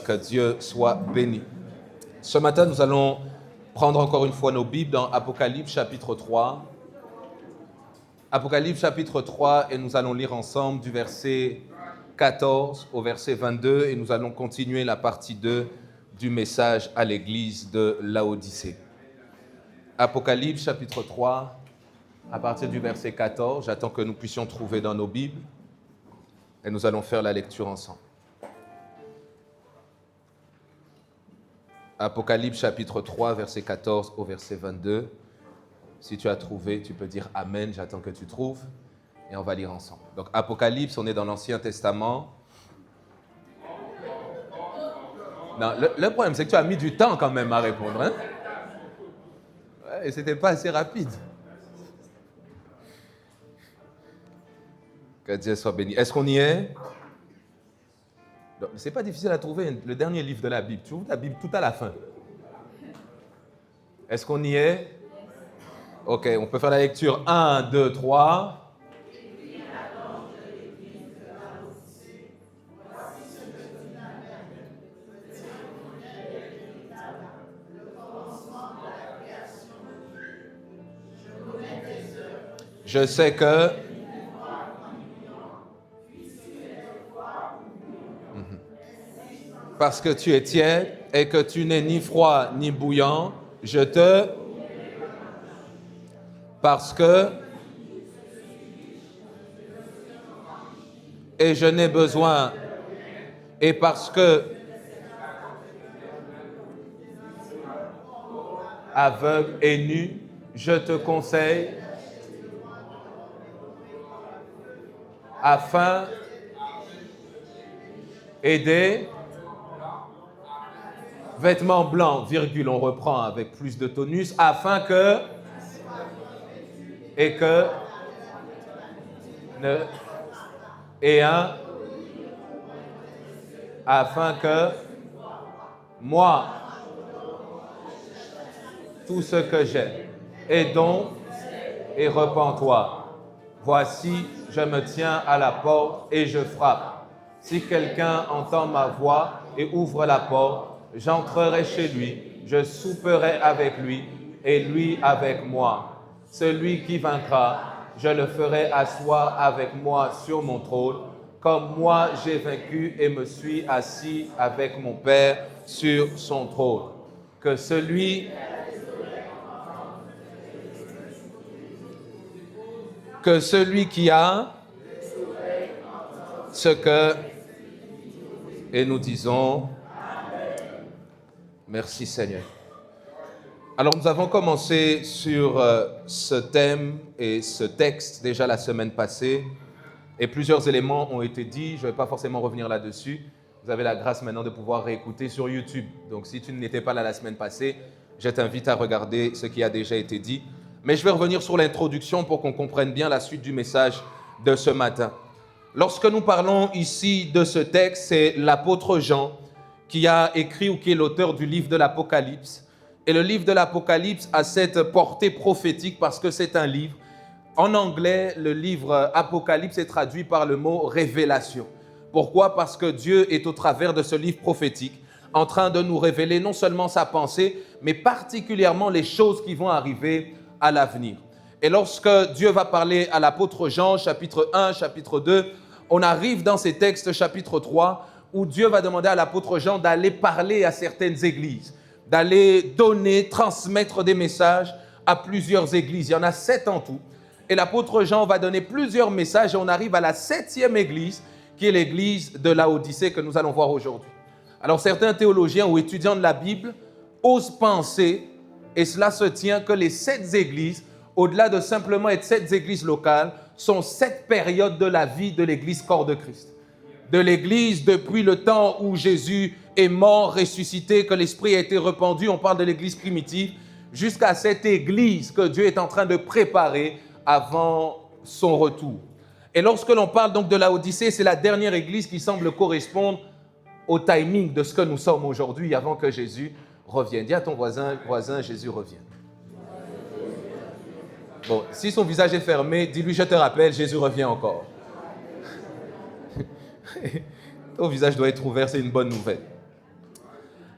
Que Dieu soit béni. Ce matin, nous allons prendre encore une fois nos Bibles dans Apocalypse chapitre 3. Apocalypse chapitre 3 et nous allons lire ensemble du verset 14 au verset 22 et nous allons continuer la partie 2 du message à l'église de Laodicée. Apocalypse chapitre 3 à partir du verset 14. J'attends que nous puissions trouver dans nos Bibles et nous allons faire la lecture ensemble. Apocalypse chapitre 3, verset 14 au verset 22. Si tu as trouvé, tu peux dire Amen, j'attends que tu trouves. Et on va lire ensemble. Donc Apocalypse, on est dans l'Ancien Testament. Non, le problème, c'est que tu as mis du temps quand même à répondre. Hein? Ouais, et c'était pas assez rapide. Que Dieu soit béni. Est-ce qu'on y est? C'est pas difficile à trouver le dernier livre de la Bible. Tu ouvres la Bible tout à la fin. Est-ce qu'on y est? Ok, on peut faire la lecture 1, 2, 3. Je sais que... Parce que tu es tiède et que tu n'es ni froid ni bouillant, je te... Parce que... Et je n'ai besoin... Et parce que... Aveugle et nu, je te conseille... Afin... Aider... Vêtements blancs, virgule, on reprend avec plus de tonus, afin que... Et que... Ne... Et un... Afin que... Moi... Tout ce que j'ai. Et donc... Et repens-toi. Voici, je me tiens à la porte et je frappe. Si quelqu'un entend ma voix et ouvre la porte, j'entrerai chez lui, je souperai avec lui et lui avec moi. Celui qui vaincra, je le ferai asseoir avec moi sur mon trône, comme moi j'ai vaincu et me suis assis avec mon Père sur son trône. Que celui qui a ce que... Et nous disons... Merci Seigneur. Alors nous avons commencé sur ce thème et ce texte déjà la semaine passée et plusieurs éléments ont été dits, je ne vais pas forcément revenir là-dessus. Vous avez la grâce maintenant de pouvoir réécouter sur YouTube. Donc si tu n'étais pas là la semaine passée, je t'invite à regarder ce qui a déjà été dit. Mais je vais revenir sur l'introduction pour qu'on comprenne bien la suite du message de ce matin. Lorsque nous parlons ici de ce texte, c'est l'apôtre Jean qui a écrit ou qui est l'auteur du livre de l'Apocalypse. Et le livre de l'Apocalypse a cette portée prophétique parce que c'est un livre. En anglais, le livre Apocalypse est traduit par le mot révélation. Pourquoi? Parce que Dieu est au travers de ce livre prophétique en train de nous révéler non seulement sa pensée, mais particulièrement les choses qui vont arriver à l'avenir. Et lorsque Dieu va parler à l'apôtre Jean, chapitre 1, chapitre 2, on arrive dans ces textes, chapitre 3, où Dieu va demander à l'apôtre Jean d'aller parler à certaines églises, d'aller donner, transmettre des messages à plusieurs églises. Il y en a 7 en tout. Et l'apôtre Jean va donner plusieurs messages et on arrive à la 7e église, qui est l'église de Laodicée que nous allons voir aujourd'hui. Alors certains théologiens ou étudiants de la Bible osent penser, et cela se tient, que les 7 églises, au-delà de simplement être 7 églises locales, sont 7 périodes de la vie de l'église corps de Christ. De l'église depuis le temps où Jésus est mort, ressuscité, que l'Esprit a été répandu, on parle de l'église primitive, jusqu'à cette église que Dieu est en train de préparer avant son retour. Et lorsque l'on parle donc de Laodicée, c'est la dernière église qui semble correspondre au timing de ce que nous sommes aujourd'hui avant que Jésus revienne. Dis à ton voisin, Jésus revient. Bon, si son visage est fermé, dis-lui, je te rappelle, Jésus revient encore. Ton visage doit être ouvert, c'est une bonne nouvelle.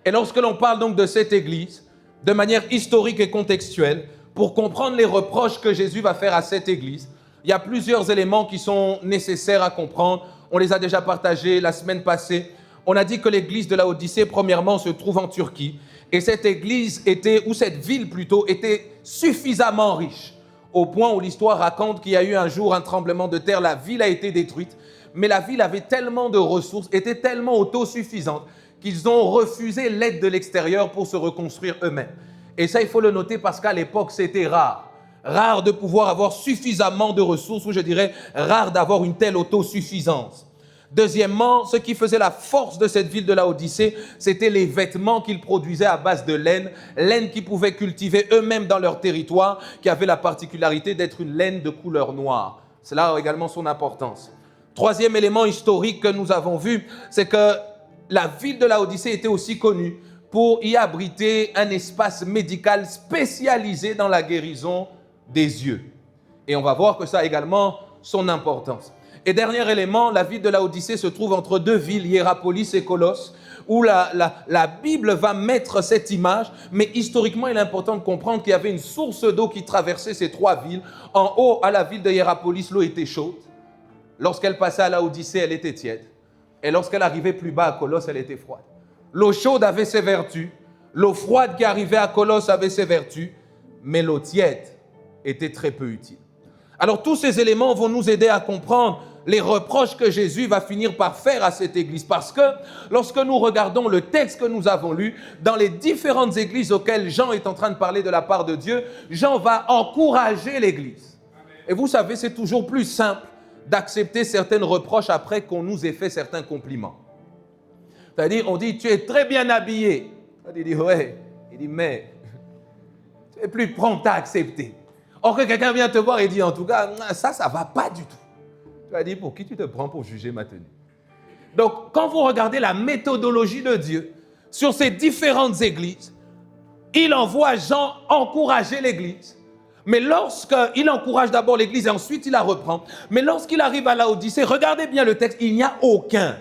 Et lorsque l'on parle donc de cette église, de manière historique et contextuelle, pour comprendre les reproches que Jésus va faire à cette église, il y a plusieurs éléments qui sont nécessaires à comprendre. On les a déjà partagés la semaine passée. On a dit que l'église de Laodicée, premièrement, se trouve en Turquie. Et cette église était, ou cette ville plutôt, était suffisamment riche, au point où l'histoire raconte qu'il y a eu un jour un tremblement de terre, la ville a été détruite, mais la ville avait tellement de ressources, était tellement autosuffisante, qu'ils ont refusé l'aide de l'extérieur pour se reconstruire eux-mêmes. Et ça, il faut le noter parce qu'à l'époque, c'était rare. Rare de pouvoir avoir suffisamment de ressources, ou je dirais rare d'avoir une telle autosuffisance. Deuxièmement, ce qui faisait la force de cette ville de Laodicée, c'était les vêtements qu'ils produisaient à base de laine, laine qu'ils pouvaient cultiver eux-mêmes dans leur territoire, qui avait la particularité d'être une laine de couleur noire. Cela a également son importance. Troisième élément historique que nous avons vu, c'est que la ville de Laodicée était aussi connue pour y abriter un espace médical spécialisé dans la guérison des yeux. Et on va voir que ça a également son importance. Et dernier élément, la ville de Laodicée se trouve entre deux villes, Hiérapolis et Colosse, où la Bible va mettre cette image, mais historiquement, il est important de comprendre qu'il y avait une source d'eau qui traversait ces trois villes. En haut, à la ville de Hiérapolis, l'eau était chaude. Lorsqu'elle passait à Laodicée, elle était tiède. Et lorsqu'elle arrivait plus bas à Colosse, elle était froide. L'eau chaude avait ses vertus, l'eau froide qui arrivait à Colosse avait ses vertus, mais l'eau tiède était très peu utile. Alors tous ces éléments vont nous aider à comprendre les reproches que Jésus va finir par faire à cette église. Parce que lorsque nous regardons le texte que nous avons lu, dans les différentes églises auxquelles Jean est en train de parler de la part de Dieu, Jean va encourager l'église. Et vous savez, c'est toujours plus simple d'accepter certaines reproches après qu'on nous ait fait certains compliments. C'est-à-dire, on dit, tu es très bien habillé. Il dit, ouais. Il dit, mais tu es plus prompt à accepter. Or que quelqu'un vient te voir et dit, en tout cas, ça ne va pas du tout. Tu vas dire, pour qui tu te prends pour juger ma tenue? Donc, quand vous regardez la méthodologie de Dieu sur ces différentes églises, il envoie Jean encourager l'église. Mais lorsqu'il encourage d'abord l'église et ensuite il la reprend, mais lorsqu'il arrive à Laodicée, regardez bien le texte, il n'y a aucun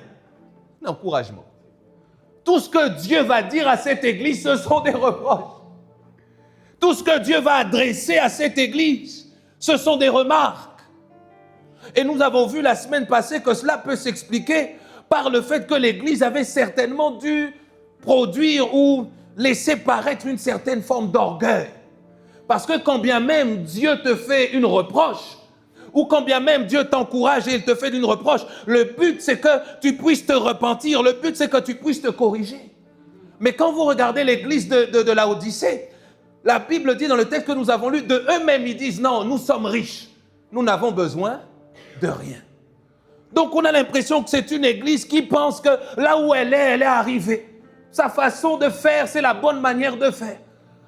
encouragement. Tout ce que Dieu va dire à cette église, ce sont des reproches. Tout ce que Dieu va adresser à cette église, ce sont des remarques. Et nous avons vu la semaine passée que cela peut s'expliquer par le fait que l'église avait certainement dû produire ou laisser paraître une certaine forme d'orgueil. Parce que quand bien même Dieu te fait une reproche, ou quand bien même Dieu t'encourage et il te fait une reproche, le but c'est que tu puisses te repentir, le but c'est que tu puisses te corriger. Mais quand vous regardez l'église de Laodicée, la Bible dit dans le texte que nous avons lu, de eux-mêmes ils disent non, nous sommes riches, nous n'avons besoin de rien. Donc on a l'impression que c'est une église qui pense que là où elle est arrivée. Sa façon de faire, c'est la bonne manière de faire.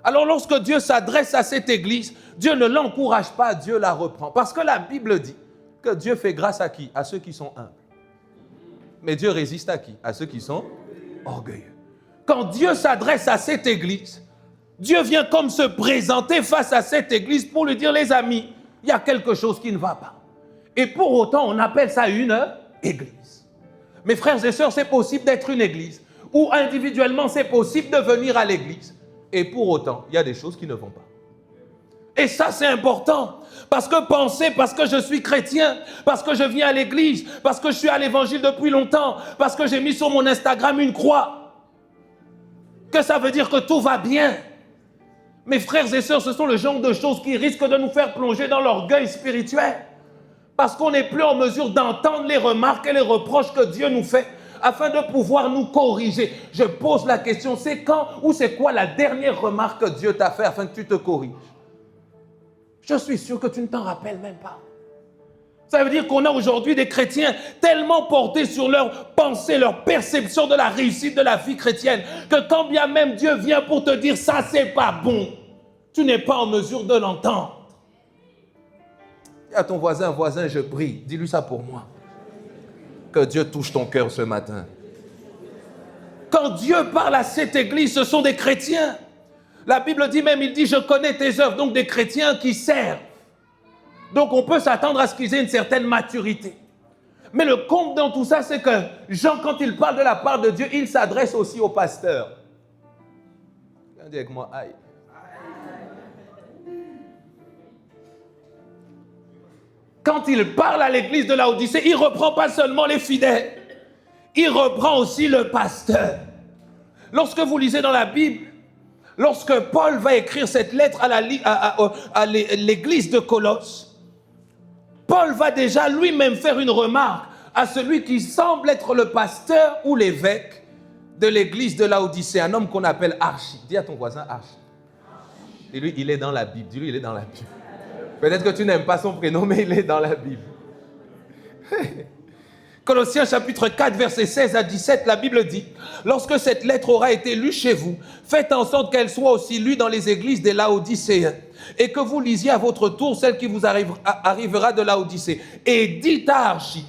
Alors lorsque Dieu s'adresse à cette église, Dieu ne l'encourage pas, Dieu la reprend. Parce que la Bible dit que Dieu fait grâce à qui? À ceux qui sont humbles. Mais Dieu résiste à qui? À ceux qui sont orgueilleux. Quand Dieu s'adresse à cette église, Dieu vient comme se présenter face à cette église pour lui dire, les amis, il y a quelque chose qui ne va pas. Et pour autant, on appelle ça une église. Mes frères et sœurs, c'est possible d'être une église. Ou individuellement, c'est possible de venir à l'église. Et pour autant, il y a des choses qui ne vont pas. Et ça, c'est important. Parce que penser, parce que je suis chrétien, parce que je viens à l'église, parce que je suis à l'évangile depuis longtemps, parce que j'ai mis sur mon Instagram une croix, que ça veut dire que tout va bien. Mes frères et sœurs, ce sont le genre de choses qui risquent de nous faire plonger dans l'orgueil spirituel. Parce qu'on n'est plus en mesure d'entendre les remarques et les reproches que Dieu nous fait afin de pouvoir nous corriger. Je pose la question, c'est quand ou c'est quoi la dernière remarque que Dieu t'a fait afin que tu te corriges? Je suis sûr que tu ne t'en rappelles même pas. Ça veut dire qu'on a aujourd'hui des chrétiens tellement portés sur leur pensée, leur perception de la réussite de la vie chrétienne, que quand bien même Dieu vient pour te dire ça, c'est pas bon, tu n'es pas en mesure de l'entendre. Dis à ton voisin, je prie, dis-lui ça pour moi. Que Dieu touche ton cœur ce matin. Quand Dieu parle à cette église, ce sont des chrétiens. La Bible dit même, il dit, je connais tes œuvres, donc des chrétiens qui servent. Donc on peut s'attendre à ce qu'ils aient une certaine maturité. Mais le comble dans tout ça, c'est que Jean, quand il parle de la part de Dieu, il s'adresse aussi aux pasteurs. Dis avec moi, aïe. Quand il parle à l'église de Laodicée, il ne reprend pas seulement les fidèles, il reprend aussi le pasteur. Lorsque vous lisez dans la Bible, lorsque Paul va écrire cette lettre à l'église de Colosse, Paul va déjà lui-même faire une remarque à celui qui semble être le pasteur ou l'évêque de l'église de Laodicée, un homme qu'on appelle Archie. Dis à ton voisin Archie. Dis-lui, il est dans la Bible. Dis-lui, il est dans la Bible. Peut-être que tu n'aimes pas son prénom, mais il est dans la Bible. Colossiens chapitre 4, versets 16 à 17, la Bible dit « Lorsque cette lettre aura été lue chez vous, faites en sorte qu'elle soit aussi lue dans les églises des Laodicéens, et que vous lisiez à votre tour celle qui vous arrivera de Laodicée. Et dites à Archie,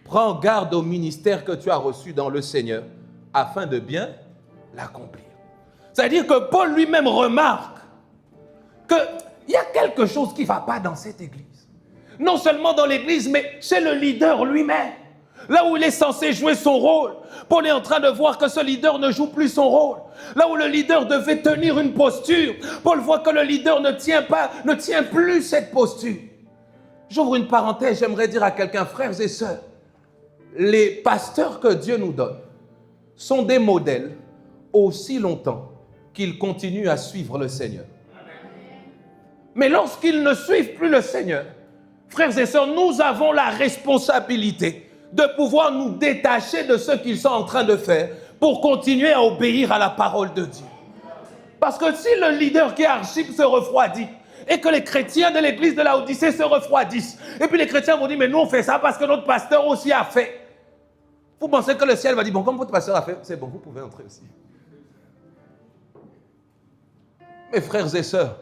prends garde au ministère que tu as reçu dans le Seigneur, afin de bien l'accomplir. » C'est-à-dire que Paul lui-même remarque qu'il y a quelque chose qui ne va pas dans cette église. Non seulement dans l'église, mais chez le leader lui-même. Là où il est censé jouer son rôle, Paul est en train de voir que ce leader ne joue plus son rôle. Là où le leader devait tenir une posture, Paul voit que le leader ne tient plus cette posture. J'ouvre une parenthèse, j'aimerais dire à quelqu'un, frères et sœurs, les pasteurs que Dieu nous donne sont des modèles aussi longtemps qu'ils continuent à suivre le Seigneur. Mais lorsqu'ils ne suivent plus le Seigneur, frères et sœurs, nous avons la responsabilité de pouvoir nous détacher de ce qu'ils sont en train de faire pour continuer à obéir à la parole de Dieu. Parce que si le leader qui est Archie se refroidit et que les chrétiens de l'église de Laodicée se refroidissent, et puis les chrétiens vont dire, mais nous on fait ça parce que notre pasteur aussi a fait. Vous pensez que le ciel va dire, bon, comme votre pasteur a fait, c'est bon, vous pouvez entrer aussi. Mes frères et sœurs,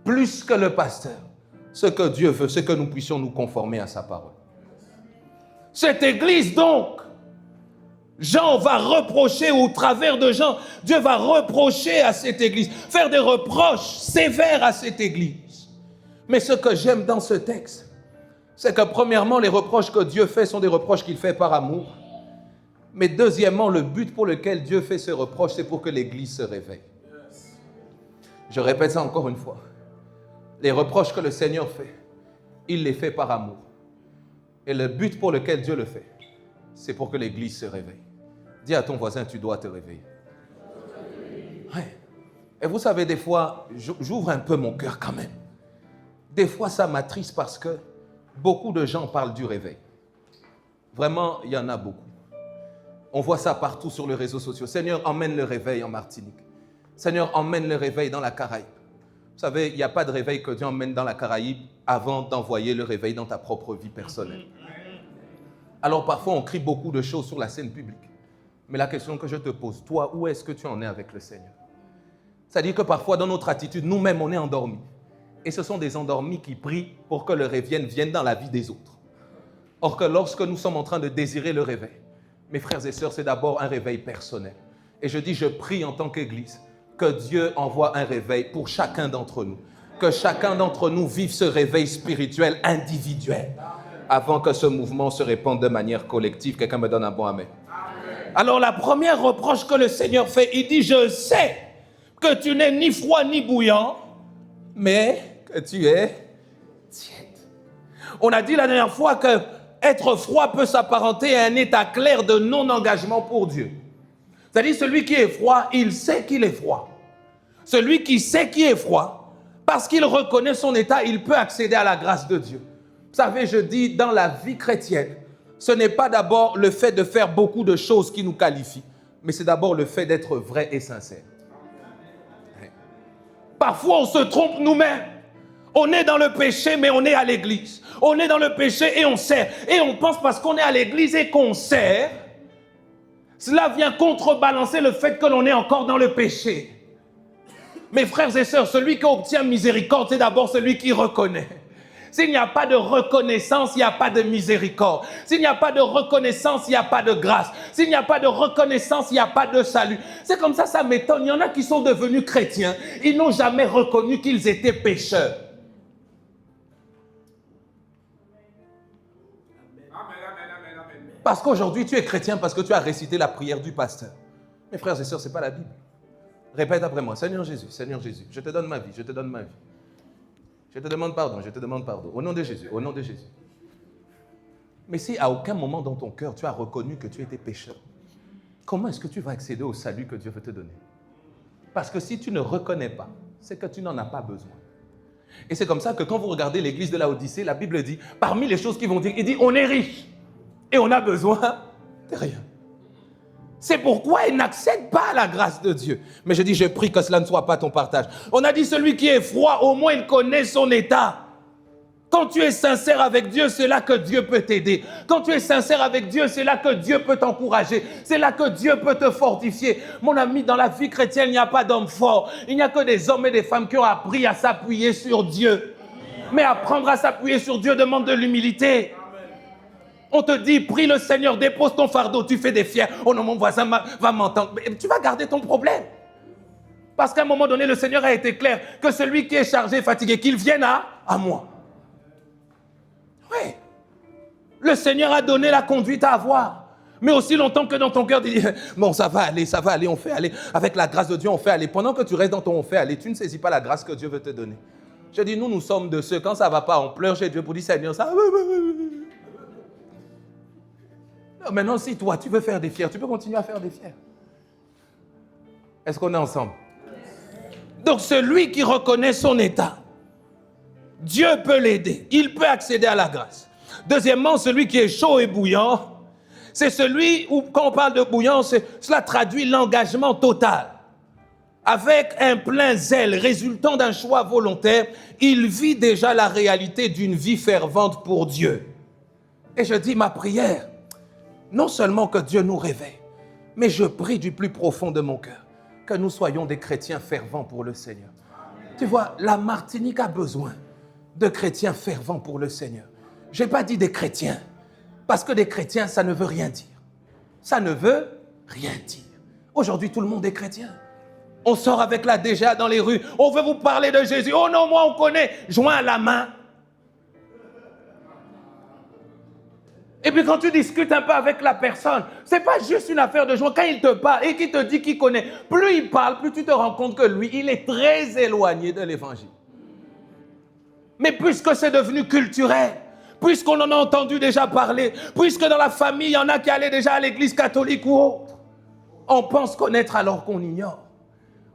plus que le pasteur, ce que Dieu veut, c'est que nous puissions nous conformer à sa parole. Cette église donc, Jean va reprocher, au travers de Jean, Dieu va reprocher à cette église, faire des reproches sévères à cette église. Mais ce que j'aime dans ce texte, c'est que premièrement, les reproches que Dieu fait sont des reproches qu'il fait par amour. Mais deuxièmement, le but pour lequel Dieu fait ces reproches, c'est pour que l'église se réveille. Je répète ça encore une fois. Les reproches que le Seigneur fait, il les fait par amour. Et le but pour lequel Dieu le fait, c'est pour que l'église se réveille. Dis à ton voisin, tu dois te réveiller. Ouais. Et vous savez, des fois, j'ouvre un peu mon cœur quand même. Des fois, ça m'attriste parce que beaucoup de gens parlent du réveil. Vraiment, il y en a beaucoup. On voit ça partout sur les réseaux sociaux. Seigneur, emmène le réveil en Martinique. Seigneur, emmène le réveil dans la Caraïbe. Vous savez, il n'y a pas de réveil que Dieu emmène dans la Caraïbe avant d'envoyer le réveil dans ta propre vie personnelle. Alors parfois, on crie beaucoup de choses sur la scène publique. Mais la question que je te pose, toi, où est-ce que tu en es avec le Seigneur? C'est-à-dire que parfois, dans notre attitude, nous-mêmes, on est endormis. Et ce sont des endormis qui prient pour que le réveil vienne dans la vie des autres. Or que lorsque nous sommes en train de désirer le réveil, mes frères et sœurs, c'est d'abord un réveil personnel. Et je dis, je prie en tant qu'Église, que Dieu envoie un réveil pour chacun d'entre nous. Que chacun d'entre nous vive ce réveil spirituel individuel avant que ce mouvement se répande de manière collective. Quelqu'un me donne un bon amen. Alors la première reproche que le Seigneur fait, il dit, je sais que tu n'es ni froid ni bouillant, mais que tu es tiède. On a dit la dernière fois que être froid peut s'apparenter à un état clair de non-engagement pour Dieu. C'est-à-dire celui qui est froid, il sait qu'il est froid. Celui qui sait qu'il est froid, parce qu'il reconnaît son état, il peut accéder à la grâce de Dieu. Vous savez, je dis, dans la vie chrétienne, ce n'est pas d'abord le fait de faire beaucoup de choses qui nous qualifient, mais c'est d'abord le fait d'être vrai et sincère. Parfois, on se trompe nous-mêmes. On est dans le péché, mais on est à l'église. On est dans le péché et on sert. Et on pense parce qu'on est à l'église et qu'on sert, cela vient contrebalancer le fait que l'on est encore dans le péché. Mes frères et sœurs, celui qui obtient miséricorde, c'est d'abord celui qui reconnaît. S'il n'y a pas de reconnaissance, il n'y a pas de miséricorde. S'il n'y a pas de reconnaissance, il n'y a pas de grâce. S'il n'y a pas de reconnaissance, il n'y a pas de salut. C'est comme ça, ça m'étonne. Il y en a qui sont devenus chrétiens. Ils n'ont jamais reconnu qu'ils étaient pécheurs. Parce qu'aujourd'hui, tu es chrétien parce que tu as récité la prière du pasteur. Mes frères et sœurs, ce n'est pas la Bible. Répète après moi, Seigneur Jésus, je te donne ma vie, je te donne ma vie. Je te demande pardon, je te demande pardon. Au nom de Jésus, au nom de Jésus. Mais si à aucun moment dans ton cœur, tu as reconnu que tu étais pécheur, comment est-ce que tu vas accéder au salut que Dieu veut te donner? Parce que si tu ne reconnais pas, c'est que tu n'en as pas besoin. Et c'est comme ça que quand vous regardez l'église de Laodicée, la Bible dit, parmi les choses qu'ils vont dire, il dit, on est riche et on a besoin de rien. C'est pourquoi ils n'accèdent pas à la grâce de Dieu. Mais je dis, je prie que cela ne soit pas ton partage. On a dit, celui qui est froid, au moins il connaît son état. Quand tu es sincère avec Dieu, c'est là que Dieu peut t'aider. Quand tu es sincère avec Dieu, c'est là que Dieu peut t'encourager. C'est là que Dieu peut te fortifier. Mon ami, dans la vie chrétienne, il n'y a pas d'hommes forts. Il n'y a que des hommes et des femmes qui ont appris à s'appuyer sur Dieu. Mais apprendre à s'appuyer sur Dieu demande de l'humilité. On te dit, prie le Seigneur, dépose ton fardeau, tu fais des fiers. Oh non, mon voisin va m'entendre. Mais tu vas garder ton problème. Parce qu'à un moment donné, le Seigneur a été clair que celui qui est chargé et fatigué, qu'il vienne à moi. Oui. Le Seigneur a donné la conduite à avoir. Mais aussi longtemps que dans ton cœur, tu dis, bon, ça va aller, on fait aller. Avec la grâce de Dieu, on fait aller. Pendant que tu restes dans ton on fait aller, tu ne saisis pas la grâce que Dieu veut te donner. Je dis, nous sommes de ceux, quand ça ne va pas, on pleure chez Dieu pour dire, Seigneur, ça va. Non, maintenant, si toi, tu veux faire des fiers, tu peux continuer à faire des fiers. Est-ce qu'on est ensemble? Donc, celui qui reconnaît son état, Dieu peut l'aider. Il peut accéder à la grâce. Deuxièmement, celui qui est chaud et bouillant, c'est celui où, quand on parle de bouillant, cela traduit l'engagement total. Avec un plein zèle résultant d'un choix volontaire, il vit déjà la réalité d'une vie fervente pour Dieu. Et je dis ma prière, non seulement que Dieu nous réveille, mais je prie du plus profond de mon cœur que nous soyons des chrétiens fervents pour le Seigneur. Tu vois, la Martinique a besoin de chrétiens fervents pour le Seigneur. Je n'ai pas dit des chrétiens, parce que des chrétiens, ça ne veut rien dire. Ça ne veut rien dire. Aujourd'hui, tout le monde est chrétien. On sort avec la DGA dans les rues, on veut vous parler de Jésus. Oh non, moi on connaît, joint à la main. Et puis quand tu discutes un peu avec la personne, ce n'est pas juste une affaire de joie. Quand il te parle et qu'il te dit qu'il connaît, plus il parle, plus tu te rends compte que lui, il est très éloigné de l'évangile. Mais puisque c'est devenu culturel, puisqu'on en a entendu déjà parler, puisque dans la famille, il y en a qui allaient déjà à l'église catholique ou autre, on pense connaître alors qu'on ignore.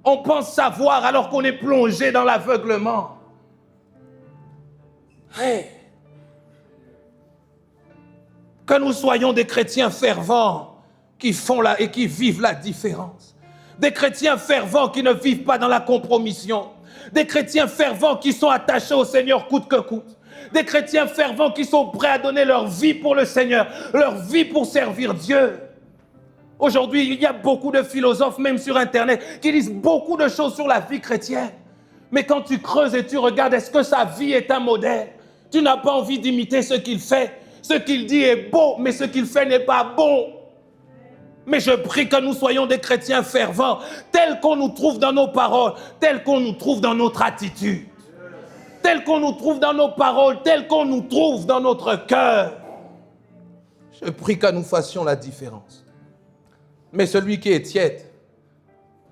On pense savoir alors qu'on est plongé dans l'aveuglement. Hey. Que nous soyons des chrétiens fervents qui font et qui vivent la différence. Des chrétiens fervents qui ne vivent pas dans la compromission. Des chrétiens fervents qui sont attachés au Seigneur coûte que coûte. Des chrétiens fervents qui sont prêts à donner leur vie pour le Seigneur, leur vie pour servir Dieu. Aujourd'hui, il y a beaucoup de philosophes, même sur Internet, qui disent beaucoup de choses sur la vie chrétienne. Mais quand tu creuses et tu regardes, est-ce que sa vie est un modèle? Tu n'as pas envie d'imiter ce qu'il fait. Ce qu'il dit est beau, mais ce qu'il fait n'est pas bon. Mais je prie que nous soyons des chrétiens fervents, tels qu'on nous trouve dans nos paroles, tels qu'on nous trouve dans notre attitude, tels qu'on nous trouve dans nos paroles, tels qu'on nous trouve dans notre cœur. Je prie que nous fassions la différence. Mais celui qui est tiède,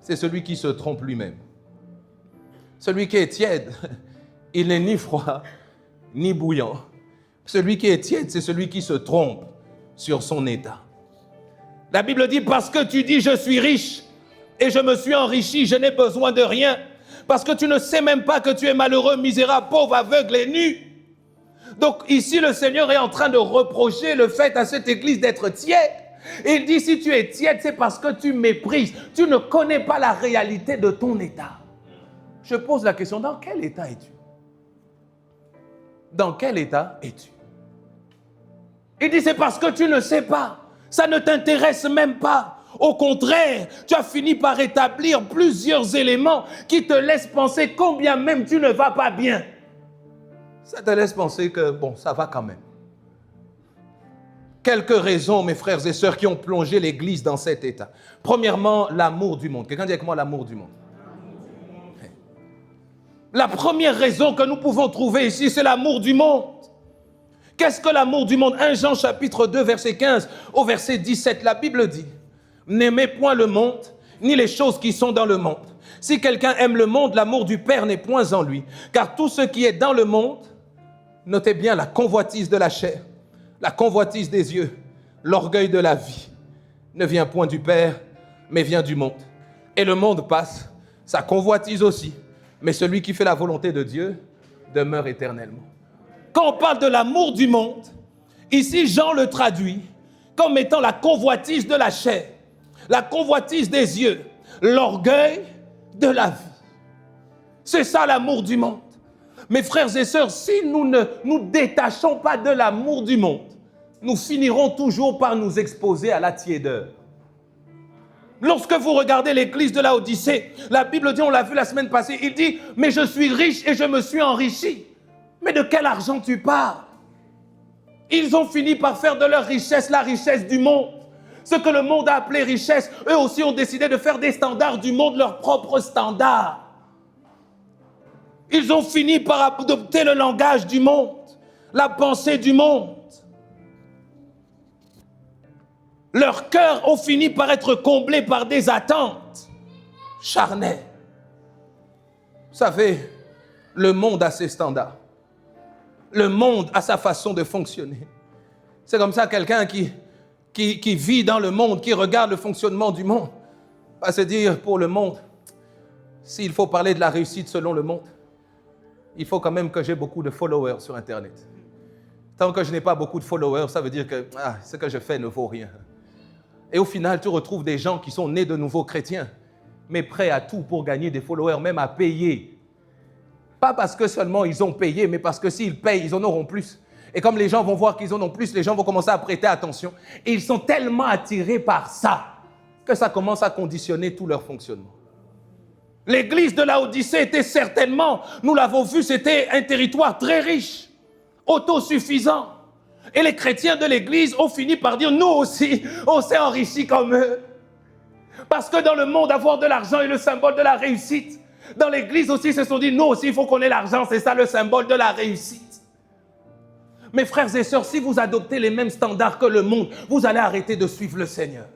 c'est celui qui se trompe lui-même. Celui qui est tiède, il n'est ni froid, ni bouillant. Celui qui est tiède, c'est celui qui se trompe sur son état. La Bible dit, parce que tu dis, je suis riche et je me suis enrichi, je n'ai besoin de rien. Parce que tu ne sais même pas que tu es malheureux, misérable, pauvre, aveugle et nu. Donc ici, le Seigneur est en train de reprocher le fait à cette église d'être tiède. Et il dit, si tu es tiède, c'est parce que tu méprises. Tu ne connais pas la réalité de ton état. Je pose la question, dans quel état es-tu? Dans quel état es-tu? Il dit, c'est parce que tu ne sais pas. Ça ne t'intéresse même pas. Au contraire, tu as fini par établir plusieurs éléments qui te laissent penser combien même tu ne vas pas bien. Ça te laisse penser que, bon, ça va quand même. Quelques raisons, mes frères et sœurs, qui ont plongé l'Église dans cet état. Premièrement, l'amour du monde. Quelqu'un dit avec moi l'amour du monde. La première raison que nous pouvons trouver ici, c'est l'amour du monde. Qu'est-ce que l'amour du monde? 1 Jean chapitre 2, verset 15 au verset 17, la Bible dit « N'aimez point le monde, ni les choses qui sont dans le monde. Si quelqu'un aime le monde, l'amour du Père n'est point en lui. Car tout ce qui est dans le monde, notez bien la convoitise de la chair, la convoitise des yeux, l'orgueil de la vie, ne vient point du Père, mais vient du monde. Et le monde passe, sa convoitise aussi, mais celui qui fait la volonté de Dieu demeure éternellement. Quand on parle de l'amour du monde, ici Jean le traduit comme étant la convoitise de la chair, la convoitise des yeux, l'orgueil de la vie. C'est ça l'amour du monde. Mes frères et sœurs, si nous ne nous détachons pas de l'amour du monde, nous finirons toujours par nous exposer à la tiédeur. Lorsque vous regardez l'église de Laodicée, la Bible dit, on l'a vu la semaine passée, il dit, mais je suis riche et je me suis enrichi. Mais de quel argent tu parles? Ils ont fini par faire de leur richesse la richesse du monde. Ce que le monde a appelé richesse, eux aussi ont décidé de faire des standards du monde, leurs propres standards. Ils ont fini par adopter le langage du monde, la pensée du monde. Leurs cœurs ont fini par être comblés par des attentes charnelles. Vous savez, le monde a ses standards. Le monde a sa façon de fonctionner. C'est comme ça quelqu'un qui vit dans le monde, qui regarde le fonctionnement du monde, va se dire pour le monde, s'il faut parler de la réussite selon le monde, il faut quand même que j'ai beaucoup de followers sur Internet. Tant que je n'ai pas beaucoup de followers, ça veut dire que ce que je fais ne vaut rien. Et au final, tu retrouves des gens qui sont nés de nouveaux chrétiens, mais prêts à tout pour gagner des followers, même à payer. Pas parce que seulement ils ont payé, mais parce que s'ils payent, ils en auront plus. Et comme les gens vont voir qu'ils en ont plus, les gens vont commencer à prêter attention. Et ils sont tellement attirés par ça que ça commence à conditionner tout leur fonctionnement. L'église de Laodicée était certainement, nous l'avons vu, c'était un territoire très riche, autosuffisant. Et les chrétiens de l'église ont fini par dire, nous aussi, on s'est enrichis comme eux. Parce que dans le monde, avoir de l'argent est le symbole de la réussite. Dans l'église aussi, ils se sont dit, nous aussi, il faut qu'on ait l'argent, c'est ça le symbole de la réussite. Mes frères et sœurs, si vous adoptez les mêmes standards que le monde, vous allez arrêter de suivre le Seigneur.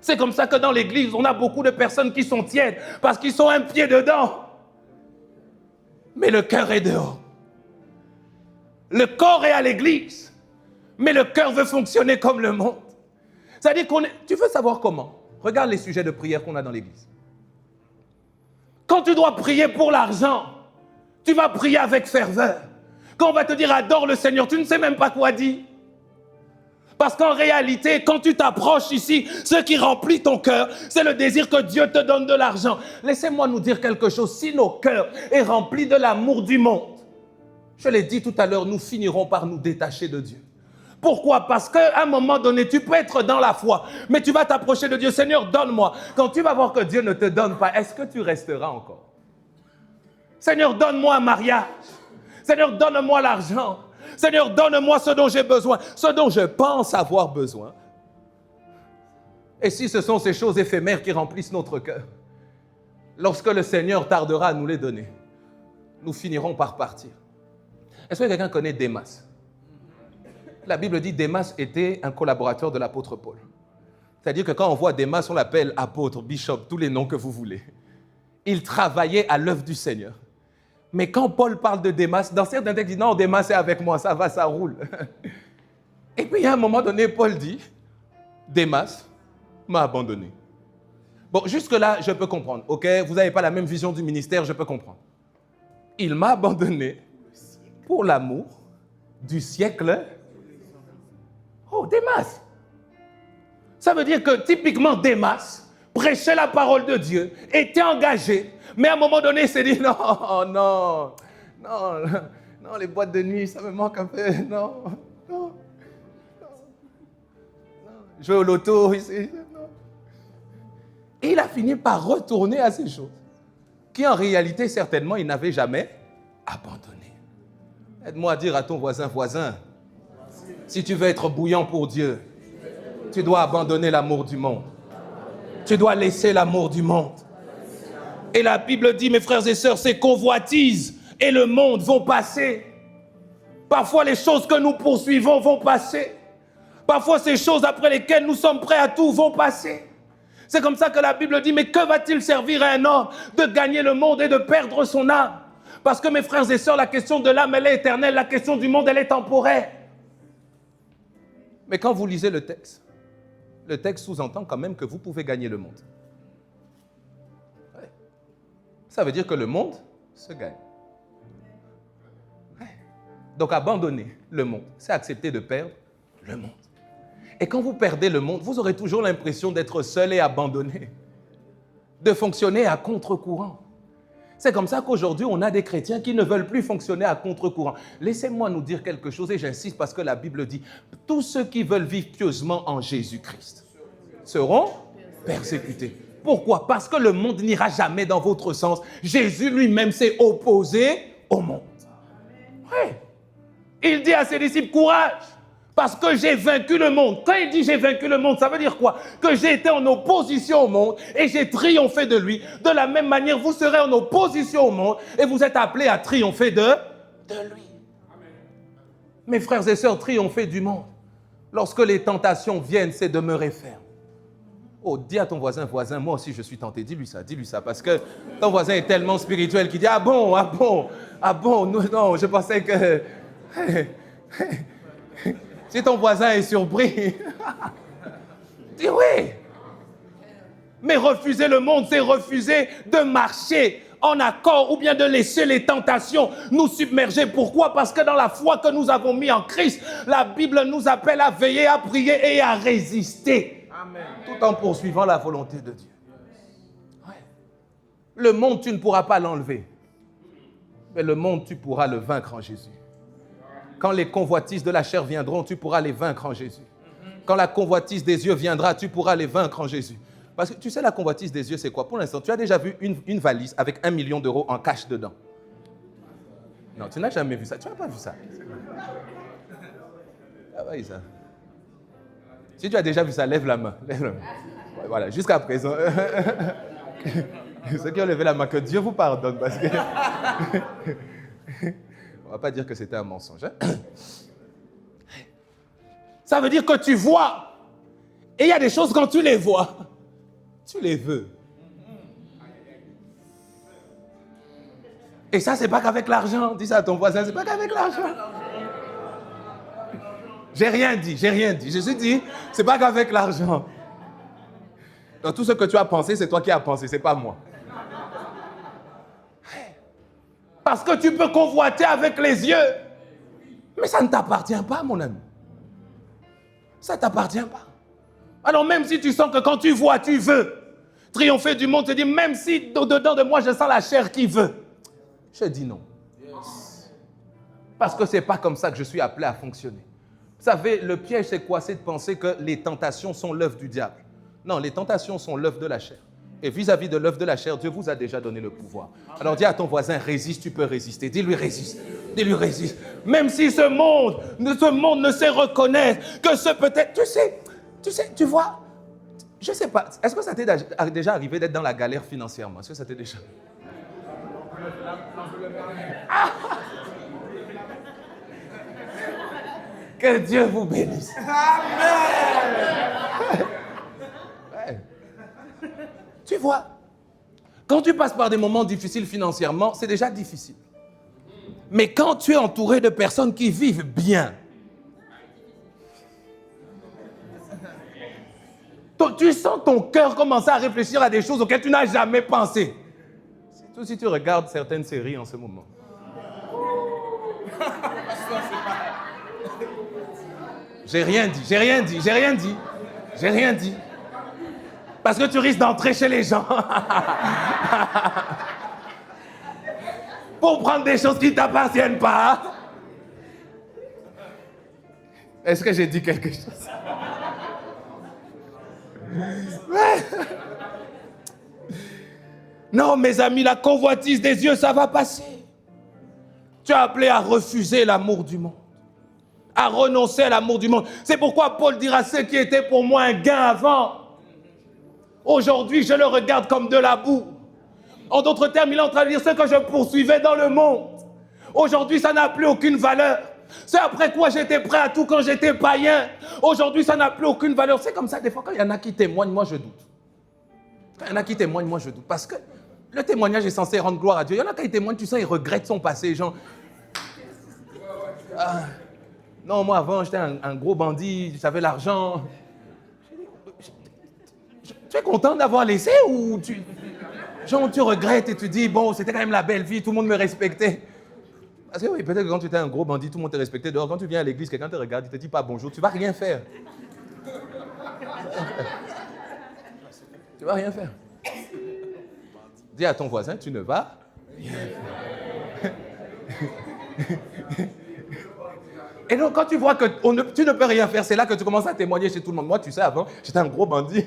C'est comme ça que dans l'église, on a beaucoup de personnes qui sont tièdes parce qu'ils sont un pied dedans. Mais le cœur est dehors. Le corps est à l'église, mais le cœur veut fonctionner comme le monde. C'est-à-dire tu veux savoir comment? Regarde les sujets de prière qu'on a dans l'église. Quand tu dois prier pour l'argent, tu vas prier avec ferveur. Quand on va te dire adore le Seigneur, tu ne sais même pas quoi dire. Parce qu'en réalité, quand tu t'approches ici, ce qui remplit ton cœur, c'est le désir que Dieu te donne de l'argent. Laissez-moi nous dire quelque chose. Si nos cœurs sont remplis de l'amour du monde, je l'ai dit tout à l'heure, nous finirons par nous détacher de Dieu. Pourquoi? Parce qu'à un moment donné, tu peux être dans la foi, mais tu vas t'approcher de Dieu. Seigneur, donne-moi. Quand tu vas voir que Dieu ne te donne pas, est-ce que tu resteras encore? Seigneur, donne-moi un mariage. Seigneur, donne-moi l'argent. Seigneur, donne-moi ce dont j'ai besoin, ce dont je pense avoir besoin. Et si ce sont ces choses éphémères qui remplissent notre cœur, lorsque le Seigneur tardera à nous les donner, nous finirons par partir. Est-ce que quelqu'un connaît Démas? La Bible dit que Démas était un collaborateur de l'apôtre Paul. C'est-à-dire que quand on voit Démas, on l'appelle apôtre, bishop, tous les noms que vous voulez. Il travaillait à l'œuvre du Seigneur. Mais quand Paul parle de Démas, dans certains textes, il dit non, Démas est avec moi, ça va, ça roule. Et puis à un moment donné, Paul dit, Démas m'a abandonné. Bon, jusque-là, je peux comprendre. Ok, vous n'avez pas la même vision du ministère, je peux comprendre. Il m'a abandonné pour l'amour du siècle. Oh, Démas. Ça veut dire que typiquement Démas prêchait la parole de Dieu, était engagé, mais à un moment donné, il s'est dit non, les boîtes de nuit, ça me manque un peu, non. Je vais au loto ici, non. Et il a fini par retourner à ces choses, qui en réalité, certainement, il n'avait jamais abandonné. Aide-moi à dire à ton voisin, si tu veux être bouillant pour Dieu, tu dois abandonner l'amour du monde. Tu dois laisser l'amour du monde. Et la Bible dit, mes frères et sœurs, ces convoitises et le monde vont passer. Parfois, les choses que nous poursuivons vont passer. Parfois, ces choses après lesquelles nous sommes prêts à tout vont passer. C'est comme ça que la Bible dit, mais que va-t-il servir à un homme de gagner le monde et de perdre son âme? Parce que mes frères et sœurs, la question de l'âme, elle est éternelle, la question du monde, elle est temporaire. Mais quand vous lisez le texte sous-entend quand même que vous pouvez gagner le monde. Ouais. Ça veut dire que le monde se gagne. Ouais. Donc abandonner le monde, c'est accepter de perdre le monde. Et quand vous perdez le monde, vous aurez toujours l'impression d'être seul et abandonné, de fonctionner à contre-courant. C'est comme ça qu'aujourd'hui, on a des chrétiens qui ne veulent plus fonctionner à contre-courant. Laissez-moi nous dire quelque chose, et j'insiste parce que la Bible dit, tous ceux qui veulent vivre pieusement en Jésus-Christ seront persécutés. Pourquoi? Parce que le monde n'ira jamais dans votre sens. Jésus lui-même s'est opposé au monde. Oui. Il dit à ses disciples, courage, parce que j'ai vaincu le monde. Quand il dit j'ai vaincu le monde, ça veut dire quoi? Que j'ai été en opposition au monde et j'ai triomphé de lui. De la même manière, vous serez en opposition au monde et vous êtes appelés à triompher de lui. Mes frères et sœurs, triompher du monde. Lorsque les tentations viennent, c'est demeurer ferme. Oh, dis à ton voisin, moi aussi je suis tenté. Dis-lui ça, parce que ton voisin est tellement spirituel qu'il dit, ah bon, non, je pensais que... Si ton voisin est surpris, dis oui. Mais refuser le monde, c'est refuser de marcher en accord ou bien de laisser les tentations nous submerger. Pourquoi? Parce que dans la foi que nous avons mis en Christ, la Bible nous appelle à veiller, à prier et à résister. Amen. Tout en poursuivant la volonté de Dieu. Ouais. Le monde, tu ne pourras pas l'enlever. Mais le monde, tu pourras le vaincre en Jésus. Quand les convoitises de la chair viendront, tu pourras les vaincre en Jésus. Quand la convoitise des yeux viendra, tu pourras les vaincre en Jésus. Parce que tu sais, la convoitise des yeux, c'est quoi? Pour l'instant, tu as déjà vu une valise avec 1 million d'euros en cash dedans? Non, tu n'as jamais vu ça. Tu n'as pas vu ça. Ah oui, ça. Si tu as déjà vu ça, lève la main. Voilà, jusqu'à présent. Ceux qui ont levé la main, que Dieu vous pardonne. Parce que... On ne va pas dire que c'était un mensonge. Hein? Ça veut dire que tu vois. Et il y a des choses, quand tu les vois, tu les veux. Et ça, c'est pas qu'avec l'argent. Dis ça à ton voisin, c'est pas qu'avec l'argent. J'ai rien dit. Je suis dit, c'est pas qu'avec l'argent. Donc tout ce que tu as pensé, c'est toi qui as pensé, c'est pas moi. Parce que tu peux convoiter avec les yeux. Mais ça ne t'appartient pas, mon ami. Ça ne t'appartient pas. Alors même si tu sens que quand tu vois, tu veux triompher du monde, tu dis, même si au-dedans de moi, je sens la chair qui veut. Je dis non. Parce que ce n'est pas comme ça que je suis appelé à fonctionner. Vous savez, le piège, c'est quoi? C'est de penser que les tentations sont l'œuvre du diable. Non, les tentations sont l'œuvre de la chair. Et vis-à-vis de l'œuvre de la chair, Dieu vous a déjà donné le pouvoir. Alors dis à ton voisin, résiste, tu peux résister. Dis-lui, résiste. Dis-lui, résiste. Même si ce monde ne sait reconnaître que ce peut-être... Tu sais, tu vois, je ne sais pas, est-ce que ça t'est déjà arrivé d'être dans la galère financièrement? Est-ce que ça t'est déjà... Ah! Que Dieu vous bénisse. Amen. Ouais. Tu vois, quand tu passes par des moments difficiles financièrement, c'est déjà difficile. Mais quand tu es entouré de personnes qui vivent bien, tu sens ton cœur commencer à réfléchir à des choses auxquelles tu n'as jamais pensé. Surtout si tu regardes certaines séries en ce moment. J'ai rien dit. Parce que tu risques d'entrer chez les gens. Pour prendre des choses qui ne t'appartiennent pas. Est-ce que j'ai dit quelque chose? Ouais. Non, mes amis, la convoitise des yeux, ça va passer. Tu es appelé à refuser l'amour du monde. À renoncer à l'amour du monde. C'est pourquoi Paul dira, ce qui était pour moi un gain avant, aujourd'hui je le regarde comme de la boue. En d'autres termes, il est en train de dire ce que je poursuivais dans le monde. Aujourd'hui, ça n'a plus aucune valeur. C'est après quoi j'étais prêt à tout quand j'étais païen. Aujourd'hui, ça n'a plus aucune valeur. C'est comme ça, des fois, quand il y en a qui témoignent, moi je doute. Il y en a qui témoignent, moi je doute. Parce que le témoignage est censé rendre gloire à Dieu. Il y en a qui témoignent, tu sens, ils regrettent son passé. Genre, ah, non, moi avant, j'étais un gros bandit, j'avais l'argent. Tu es content d'avoir laissé ou tu regrettes et tu dis, bon, c'était quand même la belle vie, tout le monde me respectait. Parce que oui, peut-être que quand tu étais un gros bandit, tout le monde te respectait. Dehors, quand tu viens à l'église, quelqu'un te regarde, il te dit pas bonjour, tu vas rien faire. Tu vas rien faire. Dis à ton voisin, tu ne vas rien faire. Et donc, quand tu vois que tu ne peux rien faire, c'est là que tu commences à témoigner chez tout le monde. Moi, tu sais, avant, j'étais un gros bandit.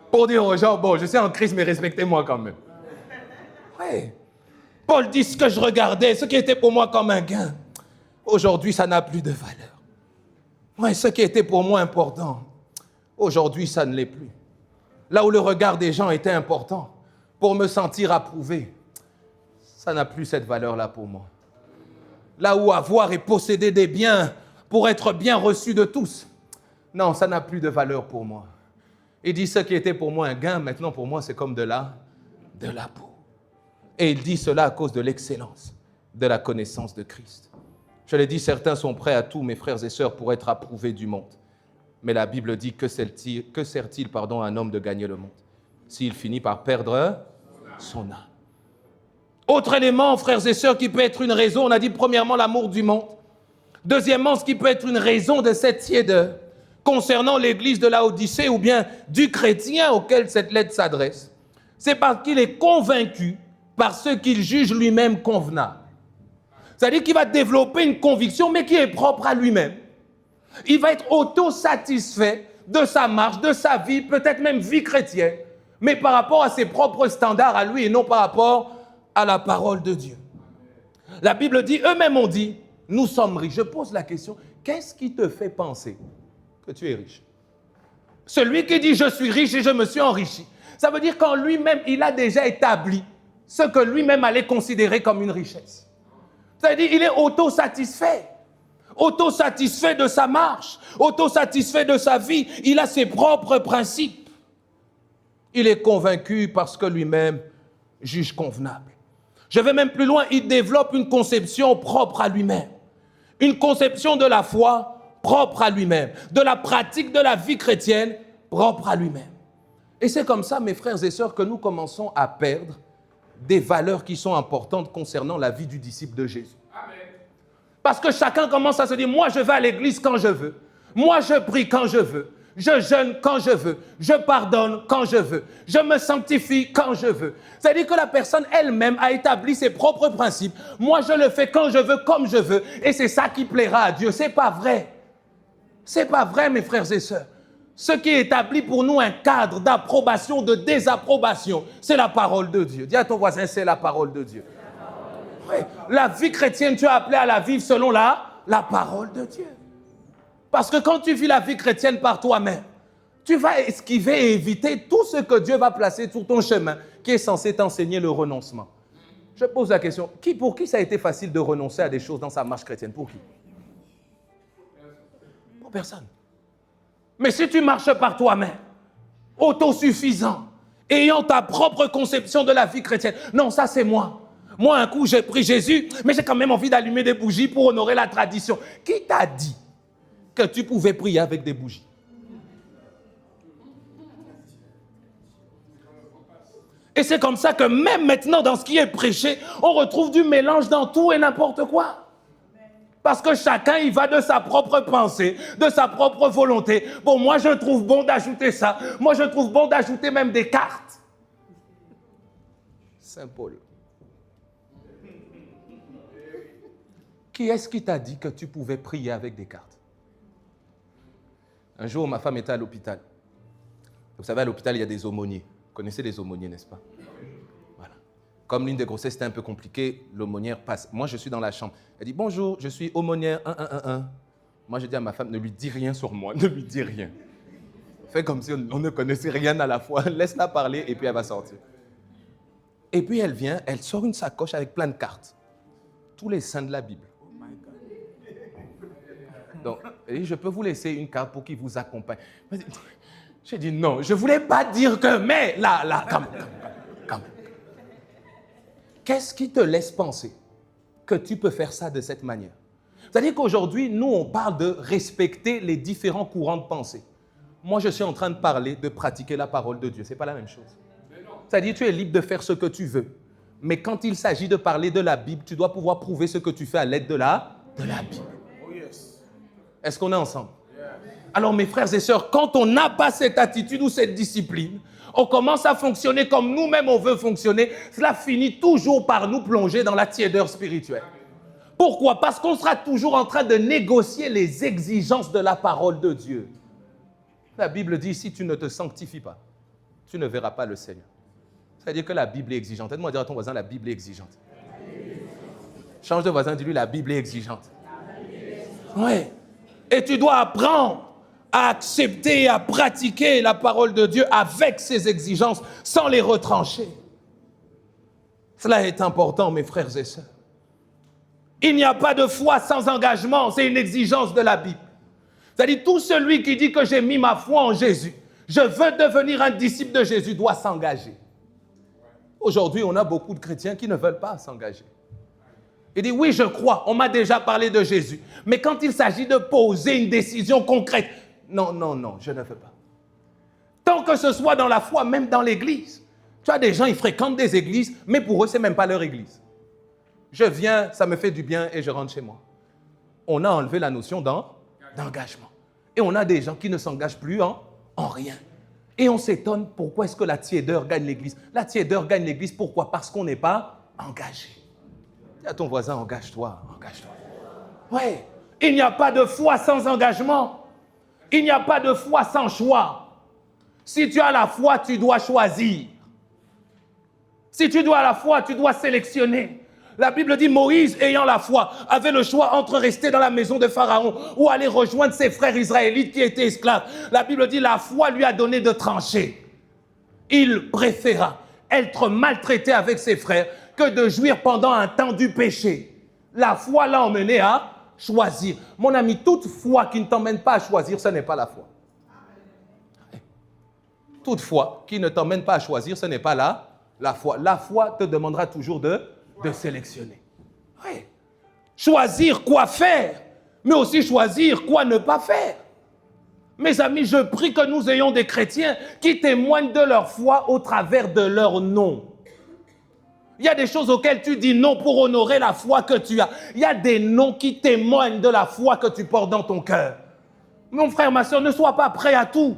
Pour dire aux gens, bon, je suis en Christ, mais respectez-moi quand même. Ouais. Paul dit ce que je regardais, ce qui était pour moi comme un gain. Aujourd'hui, ça n'a plus de valeur. Ouais, ce qui était pour moi important, aujourd'hui, ça ne l'est plus. Là où le regard des gens était important, pour me sentir approuvé, ça n'a plus cette valeur-là pour moi. Là où avoir et posséder des biens pour être bien reçu de tous, non, ça n'a plus de valeur pour moi. Il dit ce qui était pour moi un gain, maintenant pour moi c'est comme de la peau. Et il dit cela à cause de l'excellence de la connaissance de Christ. Je l'ai dit, certains sont prêts à tout, mes frères et sœurs, pour être approuvés du monde. Mais la Bible dit que sert-il à un homme de gagner le monde s'il finit par perdre son âme. Autre élément, frères et sœurs, qui peut être une raison, on a dit premièrement l'amour du monde. Deuxièmement, ce qui peut être une raison de cette tiédeur concernant l'église de Laodicée ou bien du chrétien auquel cette lettre s'adresse, c'est parce qu'il est convaincu par ce qu'il juge lui-même convenable. C'est-à-dire qu'il va développer une conviction, mais qui est propre à lui-même. Il va être autosatisfait de sa marche, de sa vie, peut-être même vie chrétienne, mais par rapport à ses propres standards à lui et non par rapport à la parole de Dieu. La Bible dit, eux-mêmes ont dit, nous sommes riches. Je pose la question, qu'est-ce qui te fait penser que tu es riche? Celui qui dit, je suis riche et je me suis enrichi, ça veut dire qu'en lui-même, il a déjà établi ce que lui-même allait considérer comme une richesse. C'est-à-dire qu'il est autosatisfait de sa marche, autosatisfait de sa vie. Il a ses propres principes. Il est convaincu parce que lui-même juge convenable. Je vais même plus loin, il développe une conception propre à lui-même. Une conception de la foi propre à lui-même, de la pratique de la vie chrétienne propre à lui-même. Et c'est comme ça, mes frères et sœurs, que nous commençons à perdre des valeurs qui sont importantes concernant la vie du disciple de Jésus. Amen. Parce que chacun commence à se dire, moi je vais à l'église quand je veux, moi je prie quand je veux, je jeûne quand je veux, je pardonne quand je veux, je me sanctifie quand je veux. C'est-à-dire que la personne elle-même a établi ses propres principes. Moi je le fais quand je veux, comme je veux, et c'est ça qui plaira à Dieu. C'est pas vrai. C'est pas vrai, mes frères et sœurs. Ce qui établit pour nous un cadre d'approbation, de désapprobation, c'est la parole de Dieu. Dis à ton voisin, c'est la parole de Dieu. Oui. La vie chrétienne, tu es appelé à la vivre selon la parole de Dieu. Parce que quand tu vis la vie chrétienne par toi-même, tu vas esquiver et éviter tout ce que Dieu va placer sur ton chemin, qui est censé t'enseigner le renoncement. Je pose la question, pour qui ça a été facile de renoncer à des choses dans sa marche chrétienne? Pour qui? Pour personne. Mais si tu marches par toi-même, autosuffisant, ayant ta propre conception de la vie chrétienne, non, ça c'est moi. Moi, un coup, j'ai pris Jésus, mais j'ai quand même envie d'allumer des bougies pour honorer la tradition. Qui t'a dit que tu pouvais prier avec des bougies? Et c'est comme ça que même maintenant, dans ce qui est prêché, on retrouve du mélange dans tout et n'importe quoi. Parce que chacun, il va de sa propre pensée, de sa propre volonté. Bon, moi, je trouve bon d'ajouter ça. Moi, je trouve bon d'ajouter même des cartes. Saint Paul. Qui est-ce qui t'a dit que tu pouvais prier avec des cartes? Un jour, ma femme était à l'hôpital. Vous savez, à l'hôpital, il y a des aumôniers. Vous connaissez les aumôniers, n'est-ce pas? Voilà. Comme l'une des grossesses était un peu compliquée, l'aumônière passe. Moi, je suis dans la chambre. Elle dit, bonjour, je suis aumônière 1111. Moi, je dis à ma femme, ne lui dis rien sur moi, ne lui dis rien. Fais comme si on ne connaissait rien à la fois. Laisse-la parler et puis elle va sortir. Et puis elle vient, elle sort une sacoche avec plein de cartes. Tous les saints de la Bible. Donc, Et je peux vous laisser une carte pour qu'il vous accompagne. J'ai dit non, je ne voulais pas dire que, mais là, come. Qu'est-ce qui te laisse penser que tu peux faire ça de cette manière? C'est-à-dire qu'aujourd'hui, nous, on parle de respecter les différents courants de pensée. Moi, je suis en train de parler de pratiquer la parole de Dieu. Ce n'est pas la même chose. C'est-à-dire que tu es libre de faire ce que tu veux. Mais quand il s'agit de parler de la Bible, tu dois pouvoir prouver ce que tu fais à l'aide de la Bible. Est-ce qu'on est ensemble? Alors, mes frères et sœurs, quand on n'a pas cette attitude ou cette discipline, on commence à fonctionner comme nous-mêmes on veut fonctionner, cela finit toujours par nous plonger dans la tiédeur spirituelle. Pourquoi? Parce qu'on sera toujours en train de négocier les exigences de la parole de Dieu. La Bible dit, si tu ne te sanctifies pas, tu ne verras pas le Seigneur. C'est-à-dire que la Bible est exigeante. Aide-moi à dire à ton voisin, la Bible est exigeante. Change de voisin, dis-lui, la Bible est exigeante. Oui. Et tu dois apprendre à accepter et à pratiquer la parole de Dieu avec ses exigences, sans les retrancher. Cela est important, mes frères et sœurs. Il n'y a pas de foi sans engagement, c'est une exigence de la Bible. C'est-à-dire, tout celui qui dit que j'ai mis ma foi en Jésus, je veux devenir un disciple de Jésus, doit s'engager. Aujourd'hui, on a beaucoup de chrétiens qui ne veulent pas s'engager. Il dit, oui, je crois, on m'a déjà parlé de Jésus. Mais quand il s'agit de poser une décision concrète, non, je ne veux pas. Tant que ce soit dans la foi, même dans l'église. Tu as des gens, ils fréquentent des églises, mais pour eux, ce n'est même pas leur église. Je viens, ça me fait du bien et je rentre chez moi. On a enlevé la notion d'engagement. Et on a des gens qui ne s'engagent plus en rien. Et on s'étonne pourquoi est-ce que la tiédeur gagne l'église. La tiédeur gagne l'église, pourquoi? Parce qu'on n'est pas engagé. Dis à ton voisin, engage-toi. Oui, il n'y a pas de foi sans engagement. Il n'y a pas de foi sans choix. Si tu as la foi, tu dois choisir. Si tu dois la foi, tu dois sélectionner. La Bible dit, Moïse, ayant la foi, avait le choix entre rester dans la maison de Pharaon ou aller rejoindre ses frères israélites qui étaient esclaves. La Bible dit, la foi lui a donné de trancher. Il préféra être maltraité avec ses frères que de jouir pendant un temps du péché. La foi l'a emmené à choisir. Mon ami, toute foi qui ne t'emmène pas à choisir, ce n'est pas la foi. Toute foi qui ne t'emmène pas à choisir, ce n'est pas la foi. La foi te demandera toujours de sélectionner. Oui. Choisir quoi faire, mais aussi choisir quoi ne pas faire. Mes amis, je prie que nous ayons des chrétiens qui témoignent de leur foi au travers de leur nom. Il y a des choses auxquelles tu dis non pour honorer la foi que tu as. Il y a des noms qui témoignent de la foi que tu portes dans ton cœur. Mon frère, ma soeur, ne sois pas prêt à tout.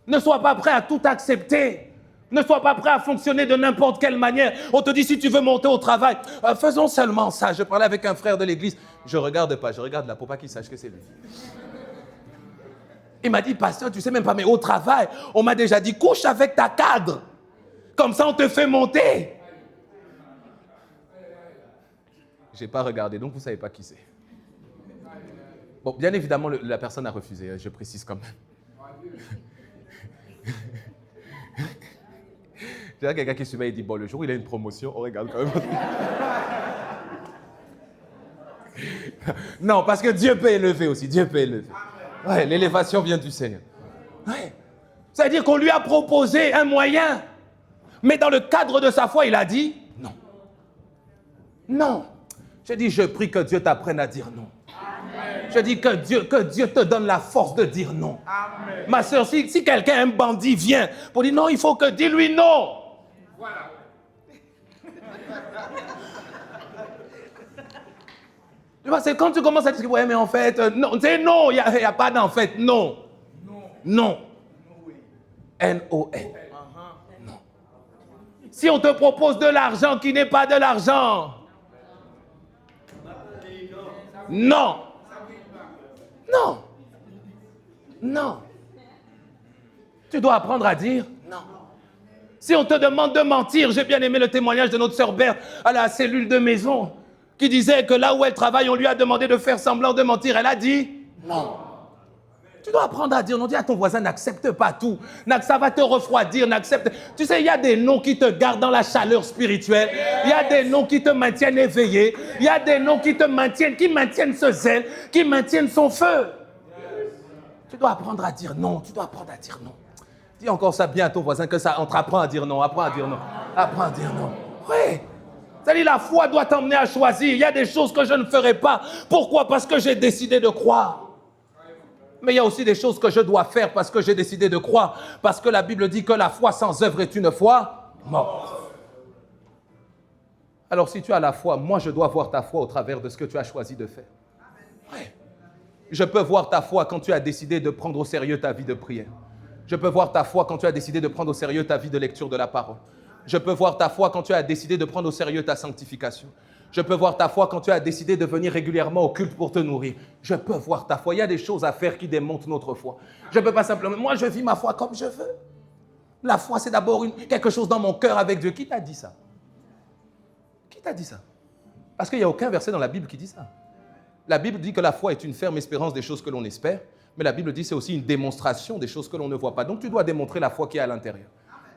Ne sois pas prêt à tout accepter. Ne sois pas prêt à fonctionner de n'importe quelle manière. On te dit, si tu veux monter au travail, faisons seulement ça. Je parlais avec un frère de l'église. Je ne regarde pas, je regarde là pour pas qu'il sache que c'est lui. Il m'a dit, pasteur, tu sais même pas, mais au travail, on m'a déjà dit, couche avec ta cadre. Comme ça, on te fait monter. Je n'ai pas regardé, donc vous ne savez pas qui c'est. Bon, bien évidemment, la personne a refusé, je précise quand même. J'ai quelqu'un qui se met et dit, bon, le jour où il a une promotion, on regarde quand même. Non, parce que Dieu peut élever aussi, Dieu peut élever. Ouais, l'élévation vient du Seigneur. Ouais. C'est-à-dire qu'on lui a proposé un moyen, mais dans le cadre de sa foi, il a dit non. Non. Je dis, je prie que Dieu t'apprenne à dire non. Amen. Je dis que Dieu te donne la force de dire non. Amen. Ma soeur, si quelqu'un, un bandit, vient pour dire non, il faut que dis-lui non. Voilà. C'est quand tu commences à dire, ouais, mais en fait, non, c'est non, il n'y a pas d'en fait, non. Non. N-O-N. Non. Si on te propose de l'argent qui n'est pas de l'argent, non. Non. Non. Tu dois apprendre à dire non. Si on te demande de mentir, j'ai bien aimé le témoignage de notre sœur Berthe à la cellule de maison, qui disait que là où elle travaille, on lui a demandé de faire semblant de mentir. Elle a dit non. Tu dois apprendre à dire non. Dis à ton voisin, n'accepte pas tout. Ça va te refroidir, n'accepte. Tu sais, il y a des noms qui te gardent dans la chaleur spirituelle. Il y a des noms qui te maintiennent éveillé. Il y a des noms qui te maintiennent, qui maintiennent ce zèle, qui maintiennent son feu. Tu dois apprendre à dire non. Tu dois apprendre à dire non. Dis encore ça bien à ton voisin que ça entre. Apprends à dire non. Apprends à dire non. Apprends à dire non. Oui. C'est-à-dire la foi doit t'emmener à choisir. Il y a des choses que je ne ferai pas. Pourquoi? Parce que j'ai décidé de croire. Mais il y a aussi des choses que je dois faire parce que j'ai décidé de croire. Parce que la Bible dit que la foi sans œuvre est une foi morte. Alors si tu as la foi, moi je dois voir ta foi au travers de ce que tu as choisi de faire. Ouais. Je peux voir ta foi quand tu as décidé de prendre au sérieux ta vie de prière. Je peux voir ta foi quand tu as décidé de prendre au sérieux ta vie de lecture de la parole. Je peux voir ta foi quand tu as décidé de prendre au sérieux ta sanctification. Je peux voir ta foi quand tu as décidé de venir régulièrement au culte pour te nourrir. Je peux voir ta foi. Il y a des choses à faire qui démontrent notre foi. Je ne peux pas simplement... Moi, je vis ma foi comme je veux. La foi, c'est d'abord quelque chose dans mon cœur avec Dieu. Qui t'a dit ça? Qui t'a dit ça? Parce qu'il n'y a aucun verset dans la Bible qui dit ça. La Bible dit que la foi est une ferme espérance des choses que l'on espère, mais la Bible dit que c'est aussi une démonstration des choses que l'on ne voit pas. Donc, tu dois démontrer la foi qui est à l'intérieur.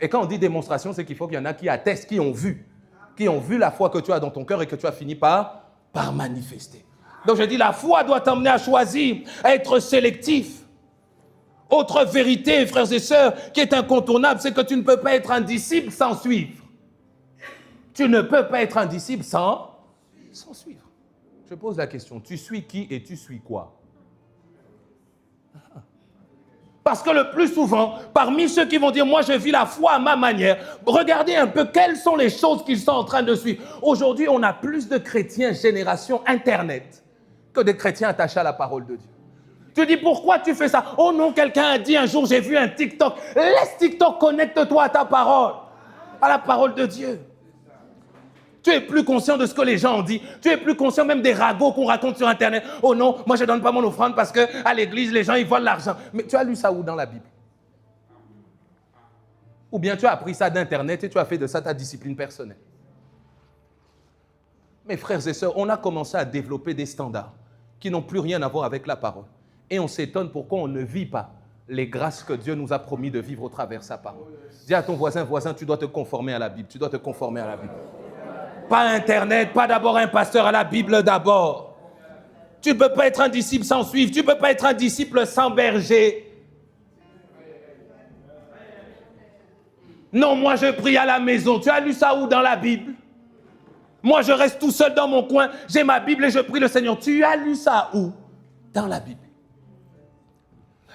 Et quand on dit démonstration, c'est qu'il faut qu'il y en a qui attestent, qui ont vu la foi que tu as dans ton cœur et que tu as fini par manifester. Donc je dis, la foi doit t'emmener à choisir, à être sélectif. Autre vérité, frères et sœurs, qui est incontournable, c'est que tu ne peux pas être un disciple sans suivre. Tu ne peux pas être un disciple sans suivre. Je pose la question, tu suis qui et tu suis quoi? Parce que le plus souvent, parmi ceux qui vont dire « moi je vis la foi à ma manière », regardez un peu quelles sont les choses qu'ils sont en train de suivre. Aujourd'hui, on a plus de chrétiens génération Internet que de chrétiens attachés à la parole de Dieu. Tu dis « pourquoi tu fais ça ?» Oh non, quelqu'un a dit un jour « j'ai vu un TikTok ». Laisse TikTok, connecte-toi à ta parole, à la parole de Dieu. Tu es plus conscient de ce que les gens ont dit. Tu es plus conscient même des ragots qu'on raconte sur Internet. Oh non, moi je ne donne pas mon offrande parce qu'à l'église, les gens, ils volent l'argent. Mais tu as lu ça où dans la Bible? Ou bien tu as appris ça d'Internet et tu as fait de ça ta discipline personnelle. Mes frères et sœurs, on a commencé à développer des standards qui n'ont plus rien à voir avec la parole. Et on s'étonne pourquoi on ne vit pas les grâces que Dieu nous a promis de vivre au travers de sa parole. Dis à ton voisin, tu dois te conformer à la Bible. Tu dois te conformer à la Bible. Pas Internet, pas d'abord un pasteur, à la Bible d'abord. Tu ne peux pas être un disciple sans suivre. Tu ne peux pas être un disciple sans berger. Non, moi je prie à la maison. Tu as lu ça où dans la Bible? Moi je reste tout seul dans mon coin. J'ai ma Bible et je prie le Seigneur. Tu as lu ça où? Dans la Bible.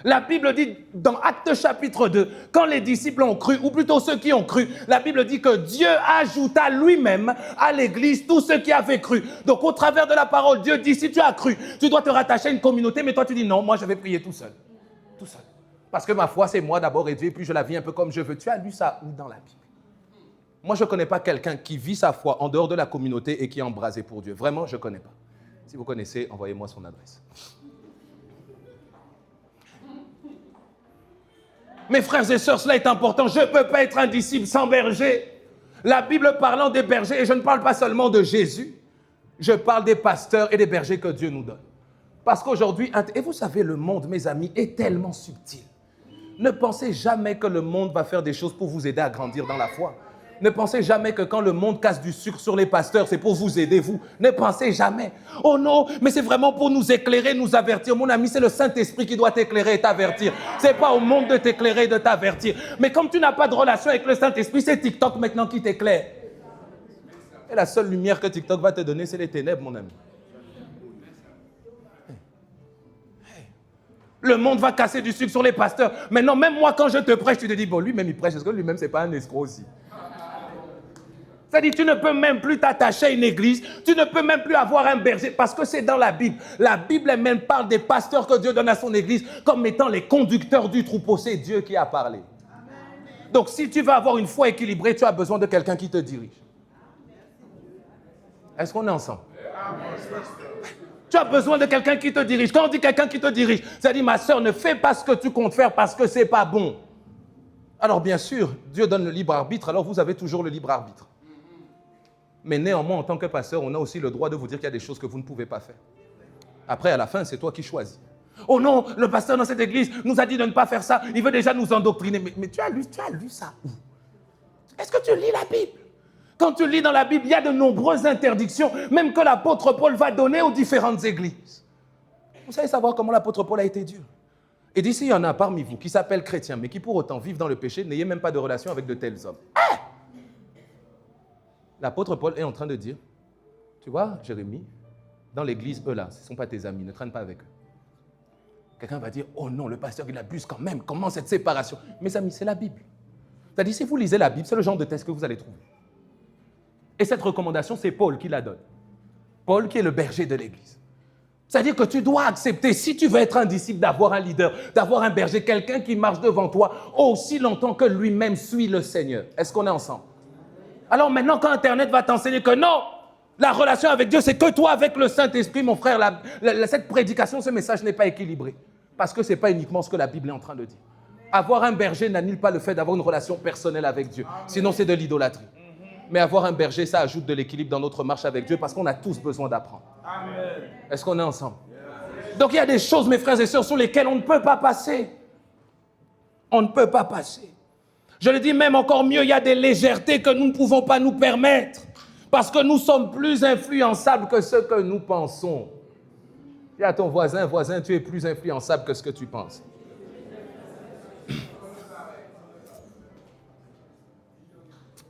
La Bible dit dans Actes chapitre 2, quand les disciples ont cru, ou plutôt ceux qui ont cru, la Bible dit que Dieu ajouta lui-même à l'église tous ceux qui avaient cru. Donc au travers de la parole, Dieu dit, si tu as cru, tu dois te rattacher à une communauté, mais toi tu dis non, moi je vais prier tout seul. Tout seul. Parce que ma foi c'est moi d'abord et Dieu, puis je la vis un peu comme je veux. Tu as lu ça où dans la Bible? Moi je ne connais pas quelqu'un qui vit sa foi en dehors de la communauté et qui est embrasé pour Dieu. Vraiment, je ne connais pas. Si vous connaissez, envoyez-moi son adresse. Mes frères et sœurs, cela est important. Je ne peux pas être un disciple sans berger. La Bible parlant des bergers, et je ne parle pas seulement de Jésus, je parle des pasteurs et des bergers que Dieu nous donne. Parce qu'aujourd'hui, et vous savez, le monde, mes amis, est tellement subtil. Ne pensez jamais que le monde va faire des choses pour vous aider à grandir dans la foi. Ne pensez jamais que quand le monde casse du sucre sur les pasteurs, c'est pour vous aider, vous. Ne pensez jamais. Oh non, mais c'est vraiment pour nous éclairer, nous avertir. Mon ami, c'est le Saint-Esprit qui doit t'éclairer et t'avertir. Ce n'est pas au monde de t'éclairer et de t'avertir. Mais comme tu n'as pas de relation avec le Saint-Esprit, c'est TikTok maintenant qui t'éclaire. Et la seule lumière que TikTok va te donner, c'est les ténèbres, mon ami. Le monde va casser du sucre sur les pasteurs. Maintenant, même moi, quand je te prêche, tu te dis, bon, lui-même, il prêche. Est-ce que lui-même, ce n'est pas un escroc aussi? C'est-à-dire, tu ne peux même plus t'attacher à une église, tu ne peux même plus avoir un berger, parce que c'est dans la Bible. La Bible elle-même parle des pasteurs que Dieu donne à son église comme étant les conducteurs du troupeau. C'est Dieu qui a parlé. Donc, si tu veux avoir une foi équilibrée, tu as besoin de quelqu'un qui te dirige. Est-ce qu'on est ensemble? Tu as besoin de quelqu'un qui te dirige. Quand on dit quelqu'un qui te dirige, c'est-à-dire, ma sœur, ne fais pas ce que tu comptes faire parce que ce n'est pas bon. Alors, bien sûr, Dieu donne le libre arbitre, alors vous avez toujours le libre arbitre. Mais néanmoins, en tant que pasteur, on a aussi le droit de vous dire qu'il y a des choses que vous ne pouvez pas faire. Après, à la fin, c'est toi qui choisis. Oh non, le pasteur dans cette église nous a dit de ne pas faire ça. Il veut déjà nous endoctriner. Mais tu as lu ça où? Est-ce que tu lis la Bible? Quand tu lis dans la Bible, il y a de nombreuses interdictions, même que l'apôtre Paul va donner aux différentes églises. Vous savez savoir comment l'apôtre Paul a été dur? Et dit, s'il y en a parmi vous qui s'appellent chrétiens, mais qui pour autant vivent dans le péché, n'ayez même pas de relation avec de tels hommes. L'apôtre Paul est en train de dire, tu vois, Jérémie, dans l'église, eux là, ce ne sont pas tes amis, ne traîne pas avec eux. Quelqu'un va dire, oh non, le pasteur, il abuse quand même, comment cette séparation? Mes amis, c'est la Bible. C'est-à-dire, si vous lisez la Bible, c'est le genre de texte que vous allez trouver. Et cette recommandation, c'est Paul qui la donne. Paul qui est le berger de l'église. C'est-à-dire que tu dois accepter, si tu veux être un disciple, d'avoir un leader, d'avoir un berger, quelqu'un qui marche devant toi aussi longtemps que lui-même suit le Seigneur. Est-ce qu'on est ensemble? Alors maintenant, quand Internet va t'enseigner que non, la relation avec Dieu, c'est que toi avec le Saint-Esprit, mon frère, cette prédication, ce message n'est pas équilibré. Parce que ce n'est pas uniquement ce que la Bible est en train de dire. Avoir un berger n'annule pas le fait d'avoir une relation personnelle avec Dieu. Sinon, c'est de l'idolâtrie. Mais avoir un berger, ça ajoute de l'équilibre dans notre marche avec Dieu parce qu'on a tous besoin d'apprendre. Amen. Est-ce qu'on est ensemble? Donc il y a des choses, mes frères et sœurs, sur lesquelles on ne peut pas passer. On ne peut pas passer. Je le dis même encore mieux, il y a des légèretés que nous ne pouvons pas nous permettre parce que nous sommes plus influençables que ce que nous pensons. Dis à ton voisin, tu es plus influençable que ce que tu penses.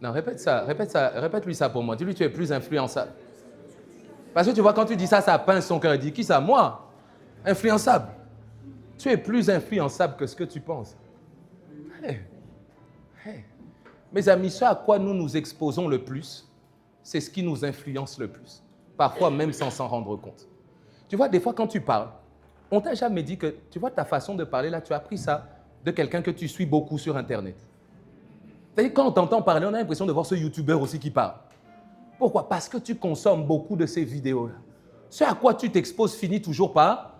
Non, répète-lui ça pour moi. Dis-lui, tu es plus influençable. Parce que tu vois, quand tu dis ça, ça pince son cœur. Il dit, qui ça? Moi? Influençable. Tu es plus influençable que ce que tu penses. Hey. Mes amis, ce à quoi nous nous exposons le plus, c'est ce qui nous influence le plus. Parfois même sans s'en rendre compte. Tu vois, des fois, quand tu parles, on t'a jamais dit que, tu vois, ta façon de parler, là, tu as appris ça de quelqu'un que tu suis beaucoup sur Internet. C'est-à-dire, quand on t'entend parler, on a l'impression de voir ce YouTuber aussi qui parle. Pourquoi? Parce que tu consommes beaucoup de ces vidéos-là. Ce à quoi tu t'exposes finit toujours par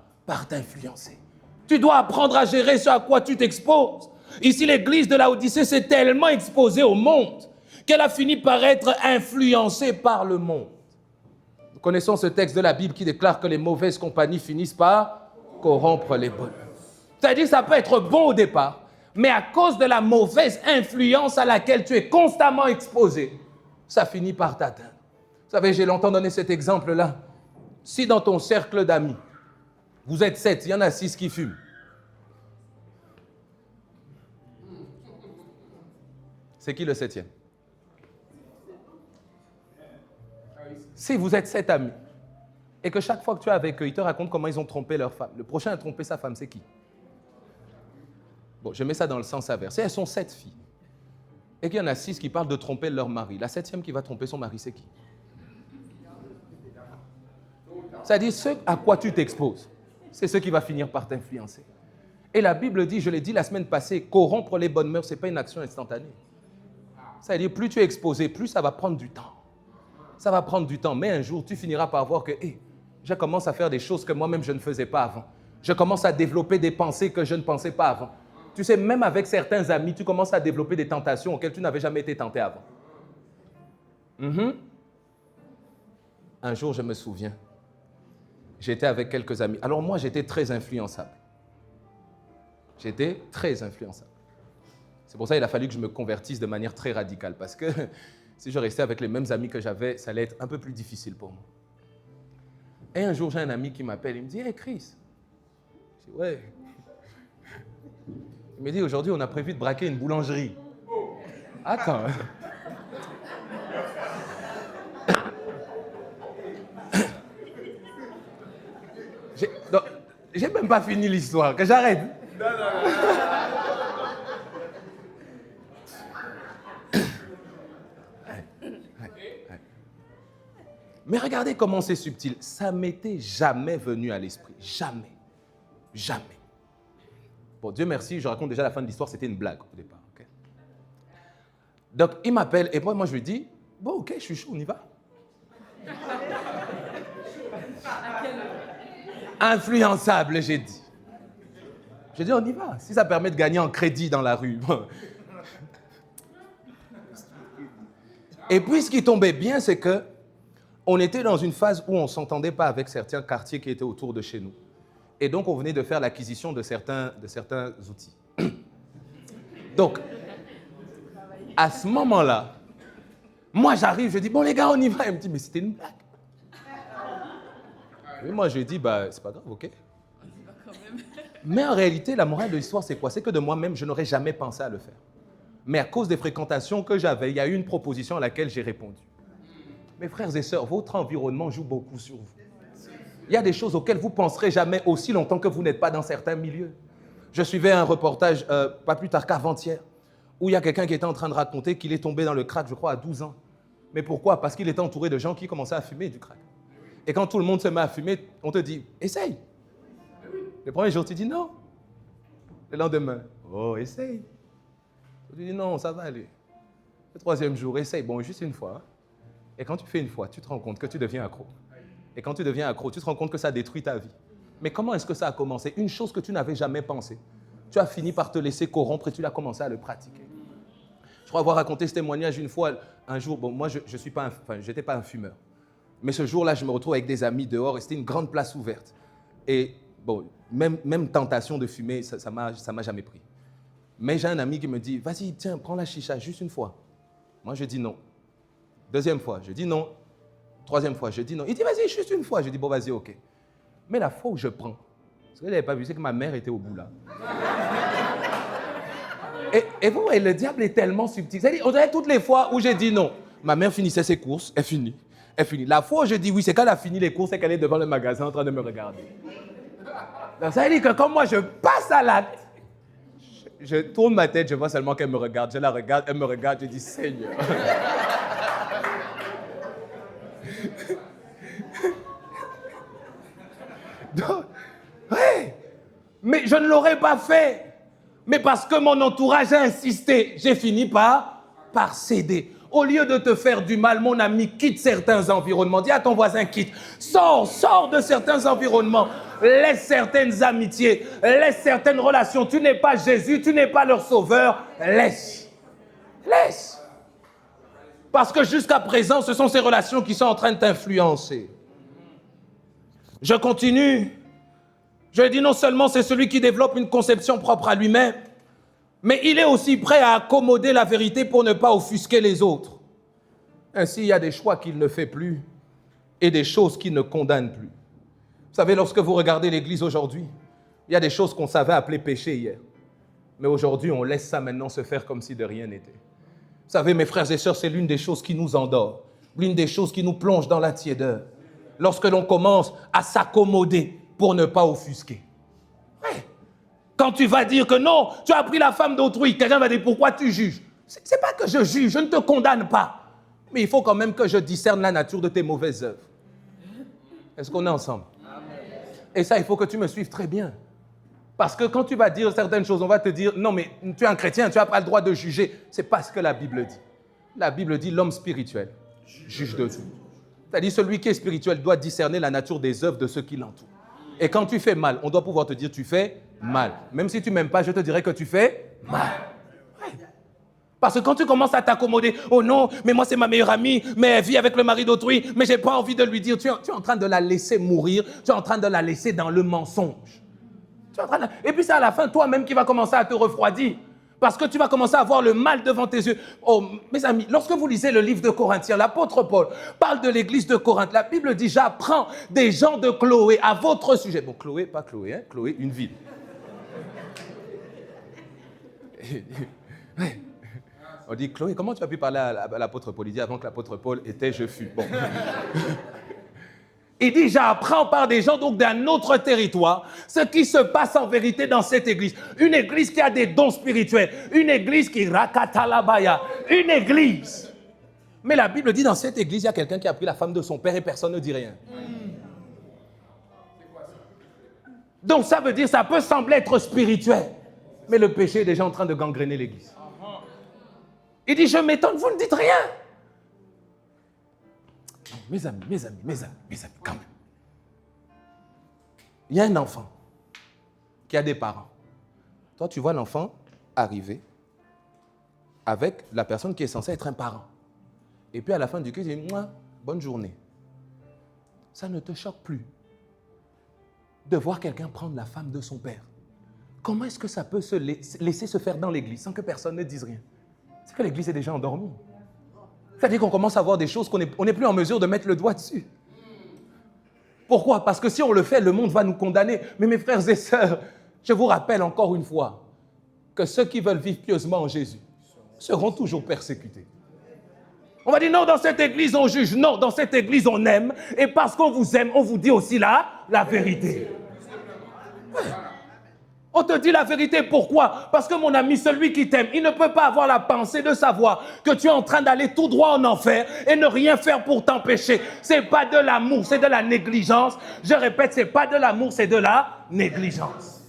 t'influencer. Tu dois apprendre à gérer ce à quoi tu t'exposes. Ici, l'église de Laodicée s'est tellement exposée au monde qu'elle a fini par être influencée par le monde. Nous connaissons ce texte de la Bible qui déclare que les mauvaises compagnies finissent par corrompre les bonnes. C'est-à-dire que ça peut être bon au départ, mais à cause de la mauvaise influence à laquelle tu es constamment exposé, ça finit par t'atteindre. Vous savez, j'ai longtemps donné cet exemple-là. Si dans ton cercle d'amis, vous êtes 7, il y en a 6 qui fument. C'est qui le 7e? Si vous êtes 7 amis, et que chaque fois que tu es avec eux, ils te racontent comment ils ont trompé leur femme. Le prochain à tromper sa femme, c'est qui? Bon, je mets ça dans le sens inverse. Elles sont 7 filles. Et qu'il y en a 6 qui parlent de tromper leur mari. La 7e qui va tromper son mari, c'est qui? C'est-à-dire, ce à quoi tu t'exposes, c'est ce qui va finir par t'influencer. Et la Bible dit, je l'ai dit la semaine passée, corrompre les bonnes mœurs, ce n'est pas une action instantanée. C'est-à-dire, plus tu es exposé, plus ça va prendre du temps. Ça va prendre du temps, mais un jour, tu finiras par voir que je commence à faire des choses que moi-même, je ne faisais pas avant. Je commence à développer des pensées que je ne pensais pas avant. Tu sais, même avec certains amis, tu commences à développer des tentations auxquelles tu n'avais jamais été tenté avant. Un jour, je me souviens, j'étais avec quelques amis. Alors moi, j'étais très influençable. J'étais très influençable. C'est pour ça qu'il a fallu que je me convertisse de manière très radicale, parce que si je restais avec les mêmes amis que j'avais, ça allait être un peu plus difficile pour moi. Et un jour, j'ai un ami qui m'appelle, il me dit « Hey Chris !» Je dis « Ouais. » Il me dit « Aujourd'hui, on a prévu de braquer une boulangerie. » Attends. J'ai même pas fini l'histoire, que j'arrête. Non. Mais regardez comment c'est subtil. Ça m'était jamais venu à l'esprit. Jamais. Bon, Dieu merci, je raconte déjà la fin de l'histoire, c'était une blague au départ. Okay? Donc, il m'appelle et moi, je lui dis, bon, ok, je suis chaud, on y va. Influençable, j'ai dit. J'ai dit, on y va. Si ça permet de gagner en crédit dans la rue. Et puis, ce qui tombait bien, c'est que on était dans une phase où on ne s'entendait pas avec certains quartiers qui étaient autour de chez nous. Et donc, on venait de faire l'acquisition de certains outils. Donc, à ce moment-là, moi, j'arrive, je dis, bon, les gars, on y va. Il me dit, mais c'était une blague. Et moi, je dis, bah, c'est pas grave, ok. On y va quand même. Mais en réalité, la morale de l'histoire, c'est quoi? C'est que de moi-même, je n'aurais jamais pensé à le faire. Mais à cause des fréquentations que j'avais, il y a eu une proposition à laquelle j'ai répondu. Mes frères et sœurs, votre environnement joue beaucoup sur vous. Il y a des choses auxquelles vous ne penserez jamais aussi longtemps que vous n'êtes pas dans certains milieux. Je suivais un reportage, pas plus tard qu'avant-hier, où il y a quelqu'un qui était en train de raconter qu'il est tombé dans le crack, je crois, à 12 ans. Mais pourquoi? Parce qu'il était entouré de gens qui commençaient à fumer du crack. Et quand tout le monde se met à fumer, on te dit, essaye. Le premier jour, tu dis non. Le lendemain, oh, essaye. Tu dis non, ça va aller. Le troisième jour, essaye, bon, juste une fois. Et quand tu fais une fois, tu te rends compte que tu deviens accro. Et quand tu deviens accro, tu te rends compte que ça détruit ta vie. Mais comment est-ce que ça a commencé? Une chose que tu n'avais jamais pensé. Tu as fini par te laisser corrompre et tu l'as commencé à le pratiquer. Je crois avoir raconté ce témoignage une fois, un jour. Bon, moi, je n'étais pas un fumeur. Mais ce jour-là, je me retrouve avec des amis dehors et c'était une grande place ouverte. Et bon, même tentation de fumer, ça m'a jamais pris. Mais j'ai un ami qui me dit, vas-y, tiens, prends la chicha juste une fois. Moi, je dis non. Deuxième fois, je dis non. Troisième fois, je dis non. Il dit, vas-y, juste une fois. Je dis, bon, vas-y, ok. Mais la fois où je prends, ce que je n'avais pas vu, c'est que ma mère était au bout là. Et vous, et le diable est tellement subtil. C'est-à-dire, on dirait toutes les fois où j'ai dit non, ma mère finissait ses courses, elle finit. La fois où je dis oui, c'est quand elle a fini les courses et qu'elle est devant le magasin en train de me regarder. Donc ça veut dire que quand moi je passe à l'acte, je tourne ma tête, je vois seulement qu'elle me regarde. Je la regarde, elle me regarde, je dis Seigneur. Donc, ouais, mais je ne l'aurais pas fait. Mais parce que mon entourage a insisté, j'ai fini par céder. Au lieu de te faire du mal, mon ami, quitte certains environnements. Dis à ton voisin, quitte. Sors de certains environnements. Laisse certaines amitiés. Laisse certaines relations. Tu n'es pas Jésus, tu n'es pas leur sauveur. Laisse. Parce que jusqu'à présent, ce sont ces relations qui sont en train de t'influencer. Je continue. Je dis non seulement c'est celui qui développe une conception propre à lui-même, mais il est aussi prêt à accommoder la vérité pour ne pas offusquer les autres. Ainsi, il y a des choix qu'il ne fait plus et des choses qu'il ne condamne plus. Vous savez, lorsque vous regardez l'Église aujourd'hui, il y a des choses qu'on savait appeler péché hier. Mais aujourd'hui, on laisse ça maintenant se faire comme si de rien n'était. Vous savez, mes frères et sœurs, c'est l'une des choses qui nous endort, l'une des choses qui nous plonge dans la tiédeur. Lorsque l'on commence à s'accommoder pour ne pas offusquer. Ouais. Quand tu vas dire que non, tu as pris la femme d'autrui, quelqu'un va dire pourquoi tu juges? C'est pas que je juge, je ne te condamne pas. Mais il faut quand même que je discerne la nature de tes mauvaises œuvres. Est-ce qu'on est ensemble? Et ça, il faut que tu me suives très bien. Parce que quand tu vas dire certaines choses, on va te dire, non mais tu es un chrétien, tu n'as pas le droit de juger. Ce n'est pas ce que la Bible dit. La Bible dit l'homme spirituel juge de tout. C'est-à-dire celui qui est spirituel doit discerner la nature des œuvres de ceux qui l'entourent. Et quand tu fais mal, on doit pouvoir te dire tu fais mal. Même si tu ne m'aimes pas, je te dirais que tu fais mal. Ouais. Parce que quand tu commences à t'accommoder, oh non, mais moi c'est ma meilleure amie, mais elle vit avec le mari d'autrui, mais je n'ai pas envie de lui dire, tu es en train de la laisser mourir, tu es en train de la laisser dans le mensonge. Et puis c'est à la fin toi-même qui va commencer à te refroidir. Parce que tu vas commencer à voir le mal devant tes yeux. Oh, mes amis, lorsque vous lisez le livre de Corinthiens, l'apôtre Paul parle de l'église de Corinthe. La Bible dit, j'apprends des gens de Chloé à votre sujet. Bon, Chloé, pas Chloé, hein? Chloé, une ville. On dit, Chloé, comment tu as pu parler à l'apôtre Paul? Il dit, avant que l'apôtre Paul était, je fus. Bon. Il dit, j'apprends par des gens donc d'un autre territoire ce qui se passe en vérité dans cette église. Une église qui a des dons spirituels. Une église qui rakatalabaya. Une église. Mais la Bible dit, dans cette église, il y a quelqu'un qui a pris la femme de son père et personne ne dit rien. Donc ça veut dire, ça peut sembler être spirituel. Mais le péché est déjà en train de gangréner l'église. Il dit, je m'étonne, vous ne dites rien. Mes amis, quand même. Il y a un enfant qui a des parents. Toi, tu vois l'enfant arriver avec la personne qui est censée être un parent. Et puis à la fin du culte, il dit, bonne journée. Ça ne te choque plus de voir quelqu'un prendre la femme de son père. Comment est-ce que ça peut se laisser se faire dans l'église sans que personne ne dise rien? C'est que l'église est déjà endormie. C'est-à-dire qu'on commence à voir des choses qu'on n'est plus en mesure de mettre le doigt dessus. Pourquoi? Parce que si on le fait, le monde va nous condamner. Mais mes frères et sœurs, Je vous rappelle encore une fois que ceux qui veulent vivre pieusement en Jésus seront toujours persécutés. On va dire non, dans cette église on juge, non, dans cette église on aime, et parce qu'on vous aime, on vous dit aussi la vérité. On te dit la vérité, pourquoi? Parce que mon ami, celui qui t'aime, il ne peut pas avoir la pensée de savoir que tu es en train d'aller tout droit en enfer et ne rien faire pour t'empêcher. Ce n'est pas de l'amour, c'est de la négligence. Je répète, ce n'est pas de l'amour, c'est de la négligence.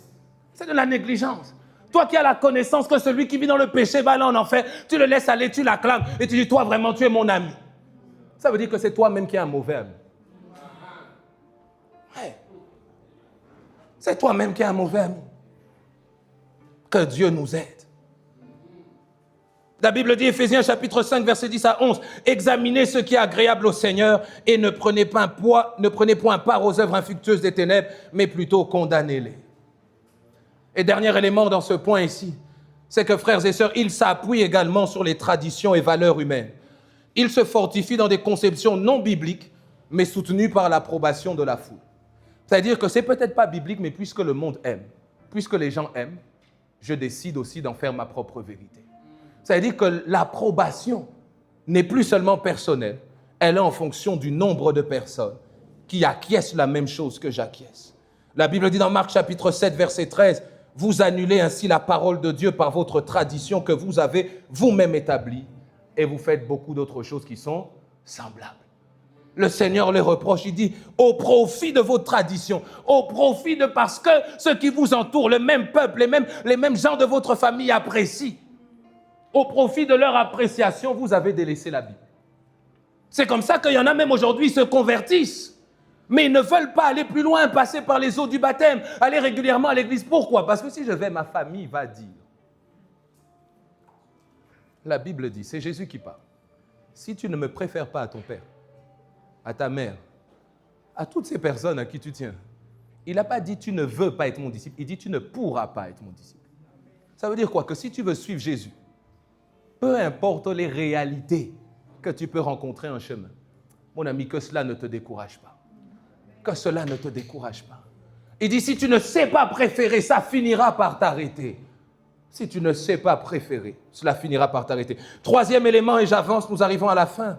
C'est de la négligence. Toi qui as la connaissance que celui qui vit dans le péché va aller en enfer, tu le laisses aller, tu l'acclames et tu dis, toi vraiment, tu es mon ami. Ça veut dire que c'est toi-même qui es un mauvais ami. Ouais. C'est toi-même qui es un mauvais ami. Que Dieu nous aide. La Bible dit, Éphésiens chapitre 5, verset 10 à 11, « Examinez ce qui est agréable au Seigneur et ne prenez point part aux œuvres infructueuses des ténèbres, mais plutôt condamnez-les. » Et dernier élément dans ce point ici, c'est que frères et sœurs, il s'appuie également sur les traditions et valeurs humaines. Il se fortifie dans des conceptions non bibliques, mais soutenues par l'approbation de la foule. C'est-à-dire que c'est peut-être pas biblique, mais puisque le monde aime, puisque les gens aiment, je décide aussi d'en faire ma propre vérité. C'est-à-dire que l'approbation n'est plus seulement personnelle, elle est en fonction du nombre de personnes qui acquiescent la même chose que j'acquiesce. La Bible dit dans Marc chapitre 7, verset 13, « Vous annulez ainsi la parole de Dieu par votre tradition que vous avez vous-même établie et vous faites beaucoup d'autres choses qui sont semblables. » Le Seigneur les reproche, il dit, au profit de vos traditions, au profit de parce que ceux qui vous entourent, le même peuple, les mêmes gens de votre famille apprécient, au profit de leur appréciation, vous avez délaissé la Bible. C'est comme ça qu'il y en a même aujourd'hui, ils se convertissent, mais ils ne veulent pas aller plus loin, passer par les eaux du baptême, aller régulièrement à l'église. Pourquoi? Parce que si je vais, ma famille va dire. La Bible dit, c'est Jésus qui parle. Si tu ne me préfères pas à ton père, à ta mère, à toutes ces personnes à qui tu tiens. Il n'a pas dit tu ne veux pas être mon disciple, il dit tu ne pourras pas être mon disciple. Ça veut dire quoi? Que si tu veux suivre Jésus, peu importe les réalités que tu peux rencontrer en chemin, mon ami, que cela ne te décourage pas. Que cela ne te décourage pas. Il dit si tu ne sais pas préférer, ça finira par t'arrêter. Si tu ne sais pas préférer, cela finira par t'arrêter. Troisième élément, et j'avance, nous arrivons à la fin.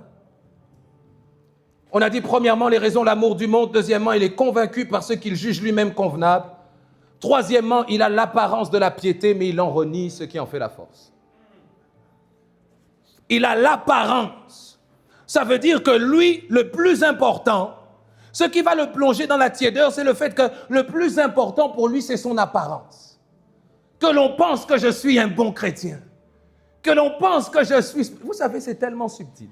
On a dit premièrement les raisons, l'amour du monde. Deuxièmement, il est convaincu par ce qu'il juge lui-même convenable. Troisièmement, il a l'apparence de la piété, mais il en renie ce qui en fait la force. Il a l'apparence. Ça veut dire que lui, le plus important, ce qui va le plonger dans la tiédeur, c'est le fait que le plus important pour lui, c'est son apparence. Que l'on pense que je suis un bon chrétien. Que l'on pense que je suis... Vous savez, c'est tellement subtil.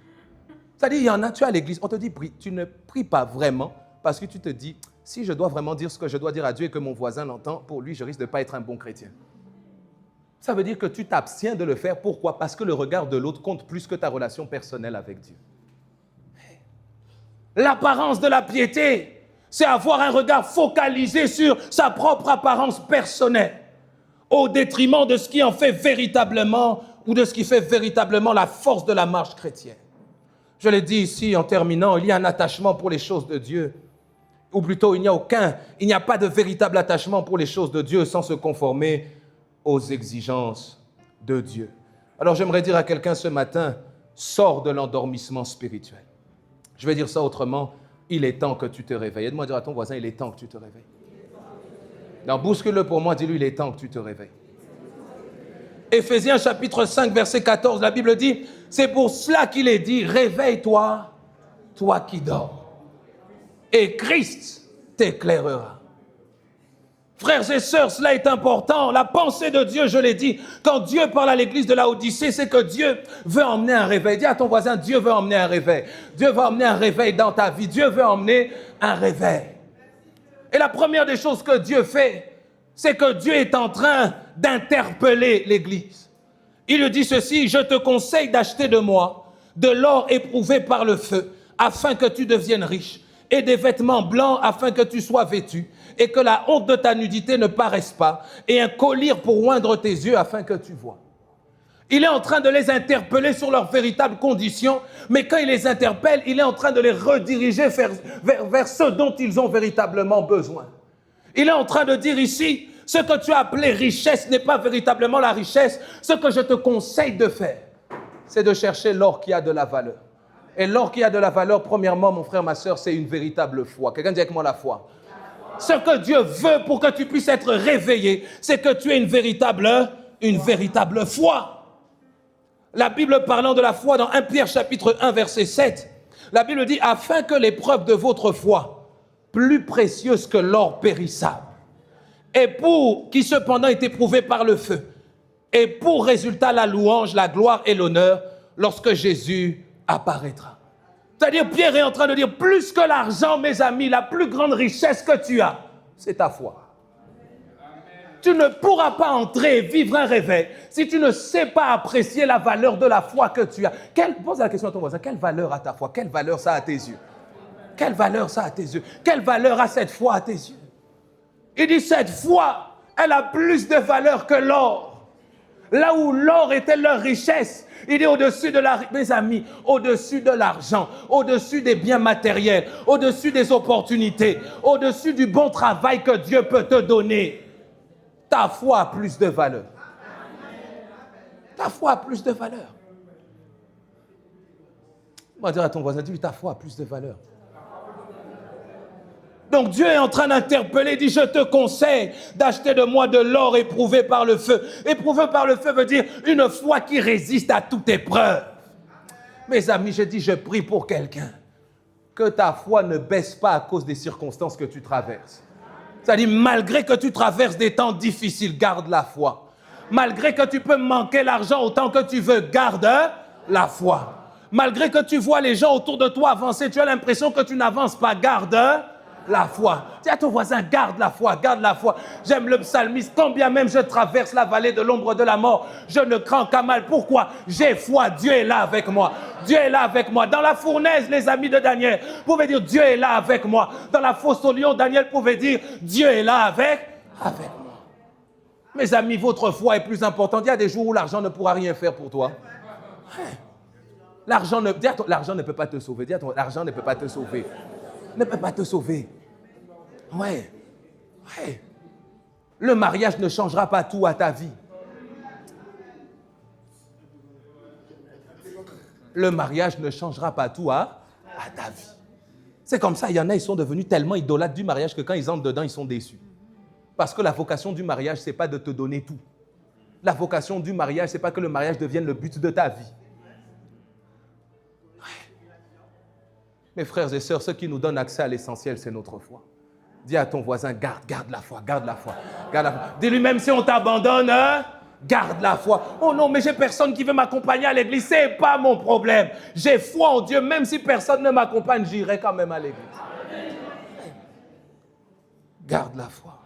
C'est-à-dire, il y en a, tu es à l'église, on te dit prie, tu ne pries pas vraiment parce que tu te dis, si je dois vraiment dire ce que je dois dire à Dieu et que mon voisin l'entend, pour lui, je risque de ne pas être un bon chrétien. Ça veut dire que tu t'abstiens de le faire. Pourquoi? Parce que le regard de l'autre compte plus que ta relation personnelle avec Dieu. L'apparence de la piété, c'est avoir un regard focalisé sur sa propre apparence personnelle, au détriment de ce qui en fait véritablement, ou de ce qui fait véritablement la force de la marche chrétienne. Je l'ai dit ici en terminant, il y a un attachement pour les choses de Dieu. Ou plutôt, il n'y a pas de véritable attachement pour les choses de Dieu sans se conformer aux exigences de Dieu. Alors j'aimerais dire à quelqu'un ce matin, sors de l'endormissement spirituel. Je vais dire ça autrement, il est temps que tu te réveilles. Aide-moi à dire à ton voisin, il est temps que tu te réveilles. Non, bouscule-le pour moi, dis-lui, il est temps que tu te réveilles. Éphésiens chapitre 5, verset 14, la Bible dit, c'est pour cela qu'il est dit, réveille-toi, toi qui dors, et Christ t'éclairera. Frères et sœurs, cela est important. La pensée de Dieu, je l'ai dit, quand Dieu parle à l'église de Laodicée, c'est que Dieu veut emmener un réveil. Dis à ton voisin, Dieu veut emmener un réveil. Dieu veut emmener un réveil dans ta vie. Dieu veut emmener un réveil. Et la première des choses que Dieu fait, c'est que Dieu est en train d'interpeller l'église. Il lui dit ceci, je te conseille d'acheter de moi de l'or éprouvé par le feu, afin que tu deviennes riche, et des vêtements blancs afin que tu sois vêtu, et que la honte de ta nudité ne paraisse pas, et un collier pour oindre tes yeux afin que tu vois. Il est en train de les interpeller sur leurs véritables conditions, mais quand il les interpelle, il est en train de les rediriger vers ce dont ils ont véritablement besoin. Il est en train de dire ici ce que tu as appelé richesse n'est pas véritablement la richesse. Ce que je te conseille de faire, c'est de chercher l'or qui a de la valeur. Et l'or qui a de la valeur, premièrement, mon frère, ma soeur, c'est une véritable foi. Quelqu'un dit avec moi la foi. Ce que Dieu veut pour que tu puisses être réveillé, c'est que tu aies une véritable foi. La Bible parlant de la foi dans 1 Pierre chapitre 1 verset 7, la Bible dit « Afin que l'épreuve de votre foi, plus précieuse que l'or périssable, et pour qui cependant est éprouvé par le feu, et pour résultat la louange, la gloire et l'honneur, lorsque Jésus apparaîtra. » C'est-à-dire, Pierre est en train de dire, plus que l'argent, mes amis, la plus grande richesse que tu as, c'est ta foi. Tu ne pourras pas entrer et vivre un réveil si tu ne sais pas apprécier la valeur de la foi que tu as. Pose la question à ton voisin, quelle valeur a ta foi? Quelle valeur ça a à tes yeux? Quelle valeur ça a à tes yeux? Quelle valeur a cette foi à tes yeux? Il dit, cette foi, elle a plus de valeur que l'or. Là où l'or était leur richesse, il est au-dessus de mes amis, au-dessus de l'argent, au-dessus des biens matériels, au-dessus des opportunités, au-dessus du bon travail que Dieu peut te donner. Ta foi a plus de valeur. Ta foi a plus de valeur. On va dire à ton voisin, dis, ta foi a plus de valeur. Donc Dieu est en train d'interpeller, il dit, je te conseille d'acheter de moi de l'or éprouvé par le feu. Éprouvé par le feu veut dire une foi qui résiste à toute épreuve. Mes amis, je dis, je prie pour quelqu'un, que ta foi ne baisse pas à cause des circonstances que tu traverses. C'est-à-dire, malgré que tu traverses des temps difficiles, garde la foi. Malgré que tu peux manquer l'argent autant que tu veux, garde la foi. Malgré que tu vois les gens autour de toi avancer, tu as l'impression que tu n'avances pas, garde la foi. Dis à ton voisin, garde la foi, garde la foi. J'aime le psalmiste, quand bien même je traverse la vallée de l'ombre de la mort, je ne crains qu'à mal. Pourquoi? J'ai foi, Dieu est là avec moi. Dieu est là avec moi. Dans la fournaise, les amis de Daniel pouvaient dire, Dieu est là avec moi. Dans la fosse au lion, Daniel pouvait dire, Dieu est là avec moi. Mes amis, votre foi est plus importante. Il y a des jours où l'argent ne pourra rien faire pour toi. L'argent ne peut pas te sauver. L'argent ne peut pas te sauver. Ne peut pas te sauver. Ouais. Le mariage ne changera pas tout à ta vie. Le mariage ne changera pas tout à ta vie. C'est comme ça, il y en a, ils sont devenus tellement idolâtres du mariage que quand ils entrent dedans, ils sont déçus. Parce que la vocation du mariage, ce n'est pas de te donner tout. La vocation du mariage, ce n'est pas que le mariage devienne le but de ta vie. Mes frères et sœurs, ce qui nous donne accès à l'essentiel, c'est notre foi. Dis à ton voisin, garde la foi, garde la foi, garde la foi. Dis-lui, même si on t'abandonne, garde la foi. Oh non, mais j'ai personne qui veut m'accompagner à l'église, c'est pas mon problème. J'ai foi en Dieu, même si personne ne m'accompagne, j'irai quand même à l'église. Garde la foi.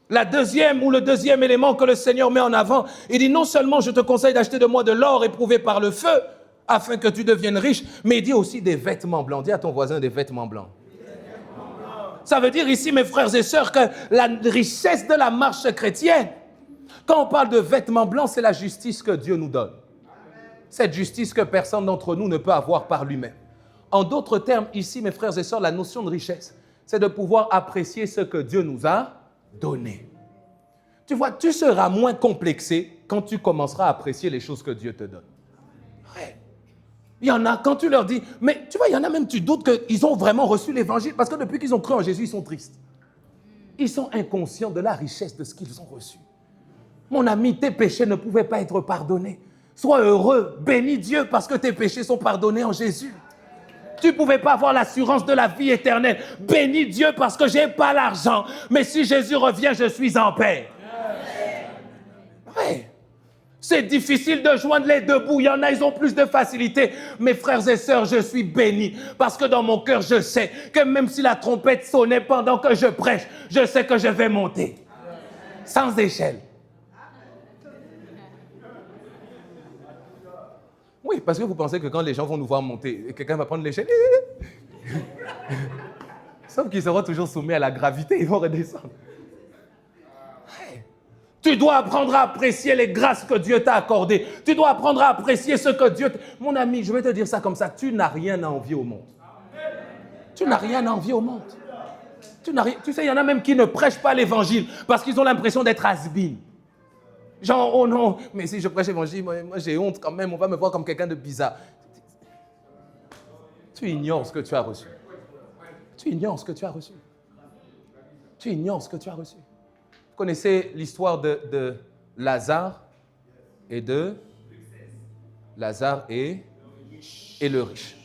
Le deuxième élément que le Seigneur met en avant, il dit, non seulement je te conseille d'acheter de moi de l'or éprouvé par le feu, afin que tu deviennes riche, mais il dit aussi des vêtements blancs. Dis à ton voisin des vêtements blancs. Ça veut dire ici, mes frères et sœurs, que la richesse de la marche chrétienne, quand on parle de vêtements blancs, c'est la justice que Dieu nous donne. Cette justice que personne d'entre nous ne peut avoir par lui-même. En d'autres termes, ici, mes frères et sœurs, la notion de richesse, c'est de pouvoir apprécier ce que Dieu nous a donné. Tu vois, tu seras moins complexé quand tu commenceras à apprécier les choses que Dieu te donne. Ouais. Il y en a, quand tu leur dis, mais tu vois, il y en a même, tu doutes qu'ils ont vraiment reçu l'évangile, parce que depuis qu'ils ont cru en Jésus, ils sont tristes. Ils sont inconscients de la richesse de ce qu'ils ont reçu. Mon ami, tes péchés ne pouvaient pas être pardonnés. Sois heureux, bénis Dieu, parce que tes péchés sont pardonnés en Jésus. Tu ne pouvais pas avoir l'assurance de la vie éternelle. Bénis Dieu parce que je n'ai pas l'argent, mais si Jésus revient, je suis en paix. Oui. C'est difficile de joindre les deux bouts. Il y en a, ils ont plus de facilité. Mes frères et sœurs, je suis béni parce que dans mon cœur, je sais que même si la trompette sonnait pendant que je prêche, je sais que je vais monter. Sans échelle. Oui, parce que vous pensez que quand les gens vont nous voir monter, quelqu'un va prendre l'échelle. Sauf qu'ils seront toujours soumis à la gravité, ils vont redescendre. Tu dois apprendre à apprécier les grâces que Dieu t'a accordées. Tu dois apprendre à apprécier ce que Dieu t'a... Mon ami, je vais te dire ça comme ça. Tu n'as rien à envier au monde. Tu n'as rien à envier au monde. Tu sais, il y en a même qui ne prêchent pas l'évangile parce qu'ils ont l'impression d'être has-been. Genre, oh non, mais si je prêche l'évangile, moi j'ai honte quand même, on va me voir comme quelqu'un de bizarre. Tu ignores ce que tu as reçu. Tu ignores ce que tu as reçu. Tu ignores ce que tu as reçu. Vous connaissez l'histoire de Lazare et de Lazare et le riche.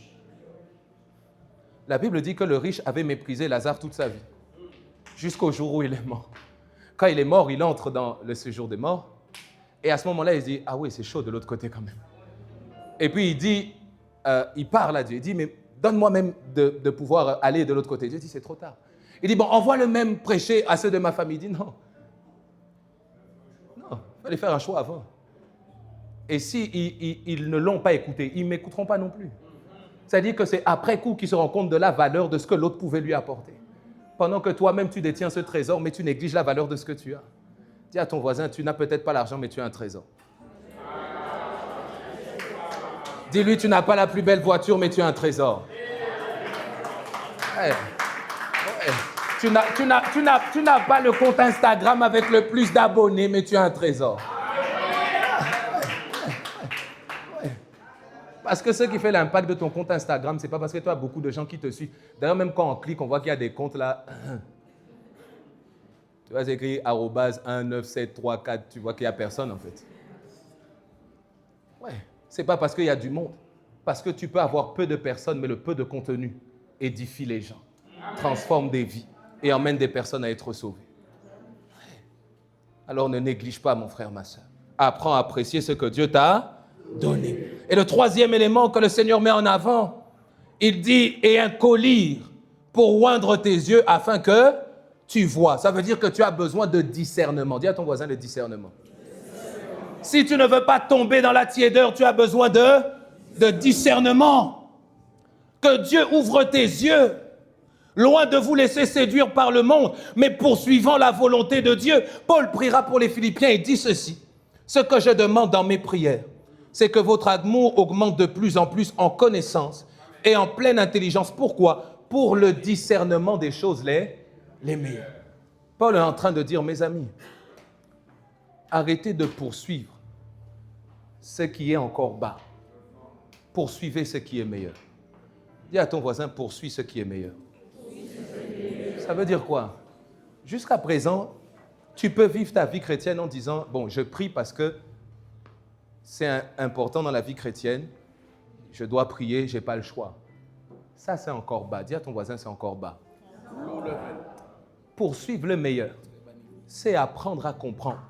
La Bible dit que le riche avait méprisé Lazare toute sa vie, jusqu'au jour où il est mort. Quand il est mort, il entre dans le séjour des morts, et à ce moment-là, il dit, ah oui, c'est chaud de l'autre côté quand même. Et puis il dit, il parle à Dieu, il dit, mais donne-moi même de pouvoir aller de l'autre côté. Dieu dit, c'est trop tard. Il dit, bon, envoie le même prêcher à ceux de ma famille. Il dit, non, il fallait faire un choix avant. Et si ils ne l'ont pas écouté, ils ne m'écouteront pas non plus. C'est-à-dire que c'est après coup qu'ils se rendent compte de la valeur de ce que l'autre pouvait lui apporter. Pendant que toi-même, tu détiens ce trésor, mais tu négliges la valeur de ce que tu as. Dis à ton voisin, tu n'as peut-être pas l'argent, mais tu as un trésor. Dis-lui, tu n'as pas la plus belle voiture, mais tu as un trésor. Ouais. Ouais. Tu n'as pas le compte Instagram avec le plus d'abonnés, mais tu as un trésor. Parce que ce qui fait l'impact de ton compte Instagram, ce n'est pas parce que tu as beaucoup de gens qui te suivent. D'ailleurs, même quand on clique, on voit qu'il y a des comptes là. Tu vas écrire @19734, tu vois qu'il n'y a personne en fait. Ouais, ce n'est pas parce qu'il y a du monde. Parce que tu peux avoir peu de personnes, mais le peu de contenu édifie les gens, transforme des vies et emmène des personnes à être sauvées. Alors ne néglige pas, mon frère, ma soeur. Apprends à apprécier ce que Dieu t'a donné. Et le troisième élément que le Seigneur met en avant, il dit, et un collier pour oindre tes yeux afin que tu vois. Ça veut dire que tu as besoin de discernement. Dis à ton voisin le discernement. Si tu ne veux pas tomber dans la tiédeur, tu as besoin de discernement. Que Dieu ouvre tes yeux, loin de vous laisser séduire par le monde, mais poursuivant la volonté de Dieu. Paul priera pour les Philippiens et dit ceci, ce que je demande dans mes prières, c'est que votre amour augmente de plus en plus en connaissance et en pleine intelligence. Pourquoi? Pour le discernement des choses les meilleures. Paul est en train de dire, mes amis, arrêtez de poursuivre ce qui est encore bas. Poursuivez ce qui est meilleur. Dis à ton voisin, poursuis ce qui est meilleur. Ça veut dire quoi? Jusqu'à présent, tu peux vivre ta vie chrétienne en disant, bon, je prie parce que c'est important dans la vie chrétienne, je dois prier, je n'ai pas le choix. Ça, c'est encore bas. Dis à ton voisin, c'est encore bas. Poursuivre le meilleur, c'est apprendre à comprendre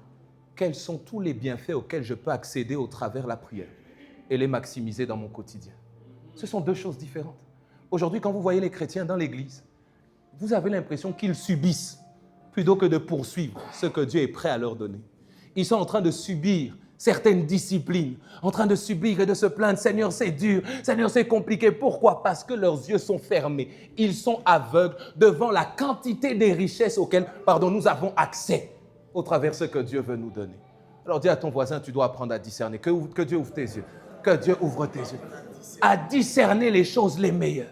quels sont tous les bienfaits auxquels je peux accéder au travers de la prière et les maximiser dans mon quotidien. Ce sont deux choses différentes. Aujourd'hui, quand vous voyez les chrétiens dans l'église, vous avez l'impression qu'ils subissent plutôt que de poursuivre ce que Dieu est prêt à leur donner. Ils sont en train de subir certaines disciplines, en train de subir et de se plaindre, Seigneur, c'est dur, Seigneur, c'est compliqué. Pourquoi? Parce que leurs yeux sont fermés. Ils sont aveugles devant la quantité des richesses auxquelles, nous avons accès au travers de ce que Dieu veut nous donner. Alors dis à ton voisin, tu dois apprendre à discerner. Que Dieu ouvre tes yeux. Que Dieu ouvre tes yeux. À discerner les choses les meilleures.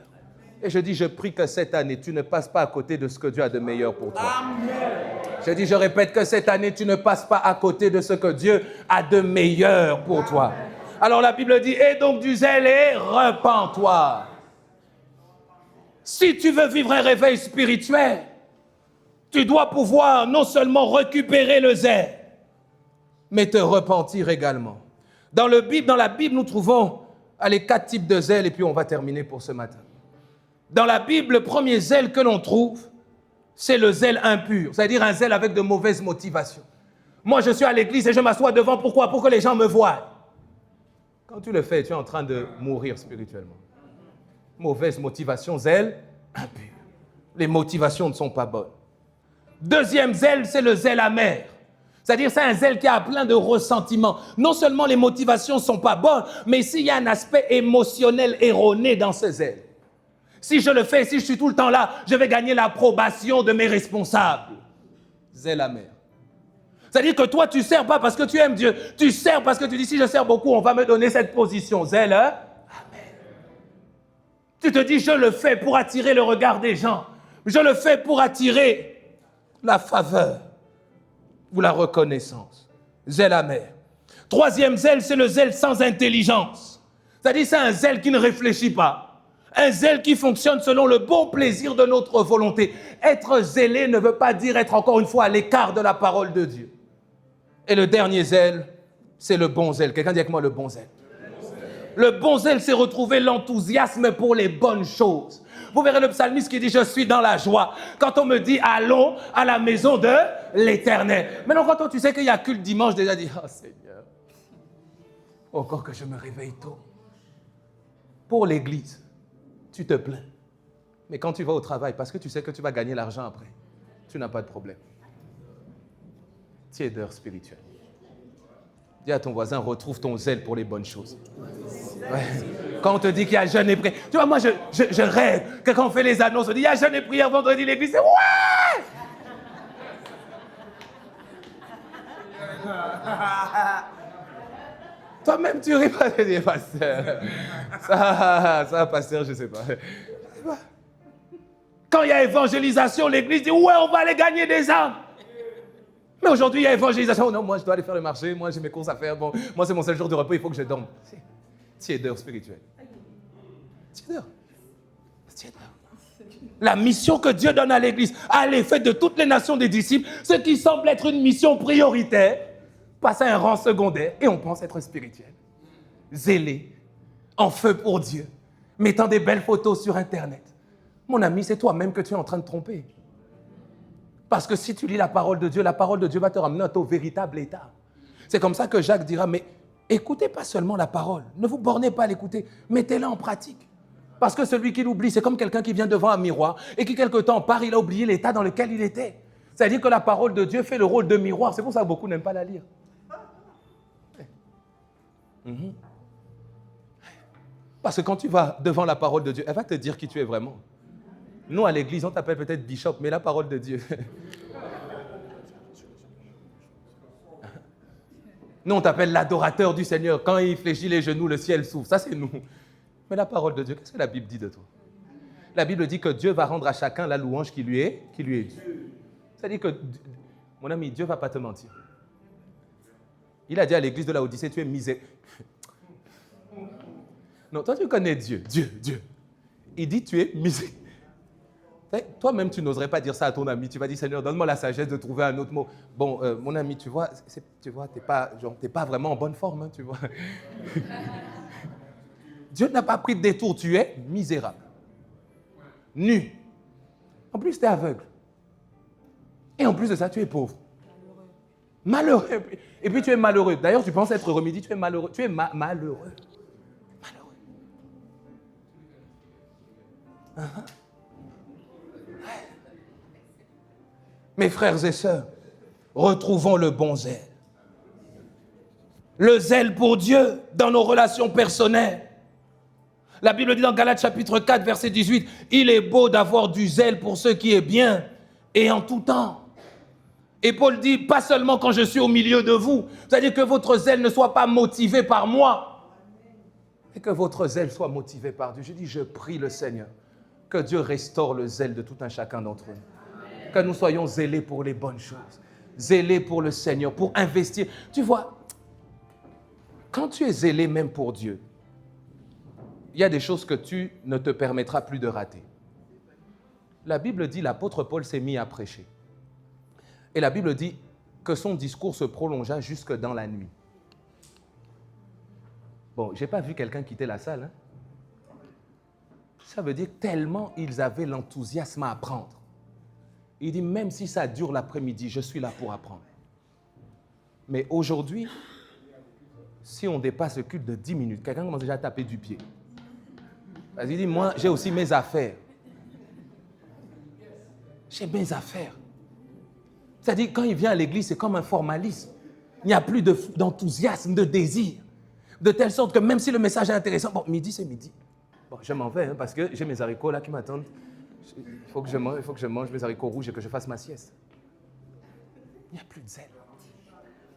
Et je dis, je prie que cette année, tu ne passes pas à côté de ce que Dieu a de meilleur pour toi. Amen. Je répète que cette année, tu ne passes pas à côté de ce que Dieu a de meilleur pour toi. Alors la Bible dit, aie donc du zèle et repens-toi. Si tu veux vivre un réveil spirituel, tu dois pouvoir non seulement récupérer le zèle, mais te repentir également. Dans la Bible, nous trouvons les 4 types de zèle, et puis on va terminer pour ce matin. Dans la Bible, le premier zèle que l'on trouve, c'est le zèle impur, c'est-à-dire un zèle avec de mauvaises motivations. Moi, je suis à l'église et je m'assois devant, pourquoi? Pour que les gens me voient. Quand tu le fais, tu es en train de mourir spirituellement. Mauvaise motivation, zèle impur. Les motivations ne sont pas bonnes. Deuxième zèle, c'est le zèle amer. C'est-à-dire, c'est un zèle qui a plein de ressentiments. Non seulement les motivations ne sont pas bonnes, mais s'il y a un aspect émotionnel erroné dans ce zèle. Si je le fais, si je suis tout le temps là, je vais gagner l'approbation de mes responsables. Zèle amer. C'est-à-dire que toi, tu ne sers pas parce que tu aimes Dieu. Tu sers parce que tu dis, si je sers beaucoup, on va me donner cette position. Zèle amer. Tu te dis, je le fais pour attirer le regard des gens. Je le fais pour attirer la faveur ou la reconnaissance. Zèle amer. Troisième zèle, c'est le zèle sans intelligence. C'est-à-dire, c'est un zèle qui ne réfléchit pas. Un zèle qui fonctionne selon le bon plaisir de notre volonté. Être zélé ne veut pas dire être encore une fois à l'écart de la parole de Dieu. Et le dernier zèle, c'est le bon zèle. Quelqu'un dit avec moi le bon zèle. Le bon zèle, c'est retrouver l'enthousiasme pour les bonnes choses. Vous verrez le psalmiste qui dit « Je suis dans la joie ». Quand on me dit « Allons à la maison de l'Éternel ». Maintenant, quand tu sais qu'il y a culte dimanche, déjà dit « Oh Seigneur, encore que je me réveille tôt ». Pour l'église, tu te plains. Mais quand tu vas au travail, parce que tu sais que tu vas gagner l'argent après, tu n'as pas de problème. Tiédeur spirituelle. Dis à ton voisin, retrouve ton zèle pour les bonnes choses. Ouais. Quand on te dit qu'il y a jeûne et prière, tu vois, moi je rêve que quand on fait les annonces, on dit il y a jeûne et prière vendredi, l'église, c'est ouais! Toi-même, tu ris pas, tu dis, pasteur. Ça, pasteur, je sais pas. Quand il y a évangélisation, l'église dit ouais, on va aller gagner des âmes. Mais aujourd'hui, il y a évangélisation. Oh non, moi, je dois aller faire le marché. Moi, j'ai mes courses à faire. Bon, moi, c'est mon seul jour de repos. Il faut que je dorme. Tiédeur spirituel. Tiédeur. La mission que Dieu donne à l'Église, allez, faites de toutes les nations des disciples, ce qui semble être une mission prioritaire, passe à un rang secondaire et on pense être spirituel. Zélé, en feu pour Dieu, mettant des belles photos sur Internet. Mon ami, c'est toi-même que tu es en train de tromper. Parce que si tu lis la parole de Dieu va te ramener à ton véritable état. C'est comme ça que Jacques dira, mais écoutez pas seulement la parole, ne vous bornez pas à l'écouter, mettez-la en pratique. Parce que celui qui l'oublie, c'est comme quelqu'un qui vient devant un miroir et qui quelque temps part, il a oublié l'état dans lequel il était. C'est-à-dire que la parole de Dieu fait le rôle de miroir, c'est pour ça que beaucoup n'aiment pas la lire. Parce que quand tu vas devant la parole de Dieu, elle va te dire qui tu es vraiment. Nous, à l'église, on t'appelle peut-être bishop, mais la parole de Dieu. Nous, on t'appelle l'adorateur du Seigneur. Quand il fléchit les genoux, le ciel s'ouvre. Ça, c'est nous. Mais la parole de Dieu, qu'est-ce que la Bible dit de toi? La Bible dit que Dieu va rendre à chacun la louange qui lui est due. C'est-à-dire que, mon ami, Dieu ne va pas te mentir. Il a dit à l'église de Laodicée, tu es misérable. Non, toi, tu connais Dieu. Dieu. Il dit, tu es misérable. Toi-même, tu n'oserais pas dire ça à ton ami. Tu vas dire, Seigneur, donne-moi la sagesse de trouver un autre mot. Bon, mon ami, tu vois, t'es pas vraiment en bonne forme, hein, tu vois. Dieu n'a pas pris de détour. Tu es misérable. Nu. En plus, tu es aveugle. Et en plus de ça, tu es pauvre. Malheureux. Et puis, tu es malheureux. D'ailleurs, tu penses être heureux, mais dis, tu es malheureux. Tu es malheureux. Uh-huh. Mes frères et sœurs, retrouvons le bon zèle. Le zèle pour Dieu dans nos relations personnelles. La Bible dit dans Galates chapitre 4, verset 18, « Il est beau d'avoir du zèle pour ce qui est bien et en tout temps. » Et Paul dit, pas seulement quand je suis au milieu de vous, c'est-à-dire que votre zèle ne soit pas motivé par moi, et que votre zèle soit motivé par Dieu. Je dis, je prie le Seigneur, que Dieu restaure le zèle de tout un chacun d'entre nous. Que nous soyons zélés pour les bonnes choses, zélés pour le Seigneur, pour investir. Tu vois, quand tu es zélé même pour Dieu, il y a des choses que tu ne te permettras plus de rater. La Bible dit, l'apôtre Paul s'est mis à prêcher. Et la Bible dit que son discours se prolongea jusque dans la nuit. Bon, je n'ai pas vu quelqu'un quitter la salle. Hein? Ça veut dire tellement ils avaient l'enthousiasme à apprendre. Il dit, même si ça dure l'après-midi, je suis là pour apprendre. Mais aujourd'hui, si on dépasse le culte de 10 minutes, quelqu'un commence déjà à taper du pied. Parce qu'il dit, moi, j'ai aussi mes affaires. J'ai mes affaires. C'est-à-dire, quand il vient à l'église, c'est comme un formalisme. Il n'y a plus d'enthousiasme, de désir. De telle sorte que même si le message est intéressant, bon, midi, c'est midi. Bon, je m'en vais, hein, parce que j'ai mes haricots là qui m'attendent. Il faut que je mange mes haricots rouges et que je fasse ma sieste. Il n'y a plus de zèle.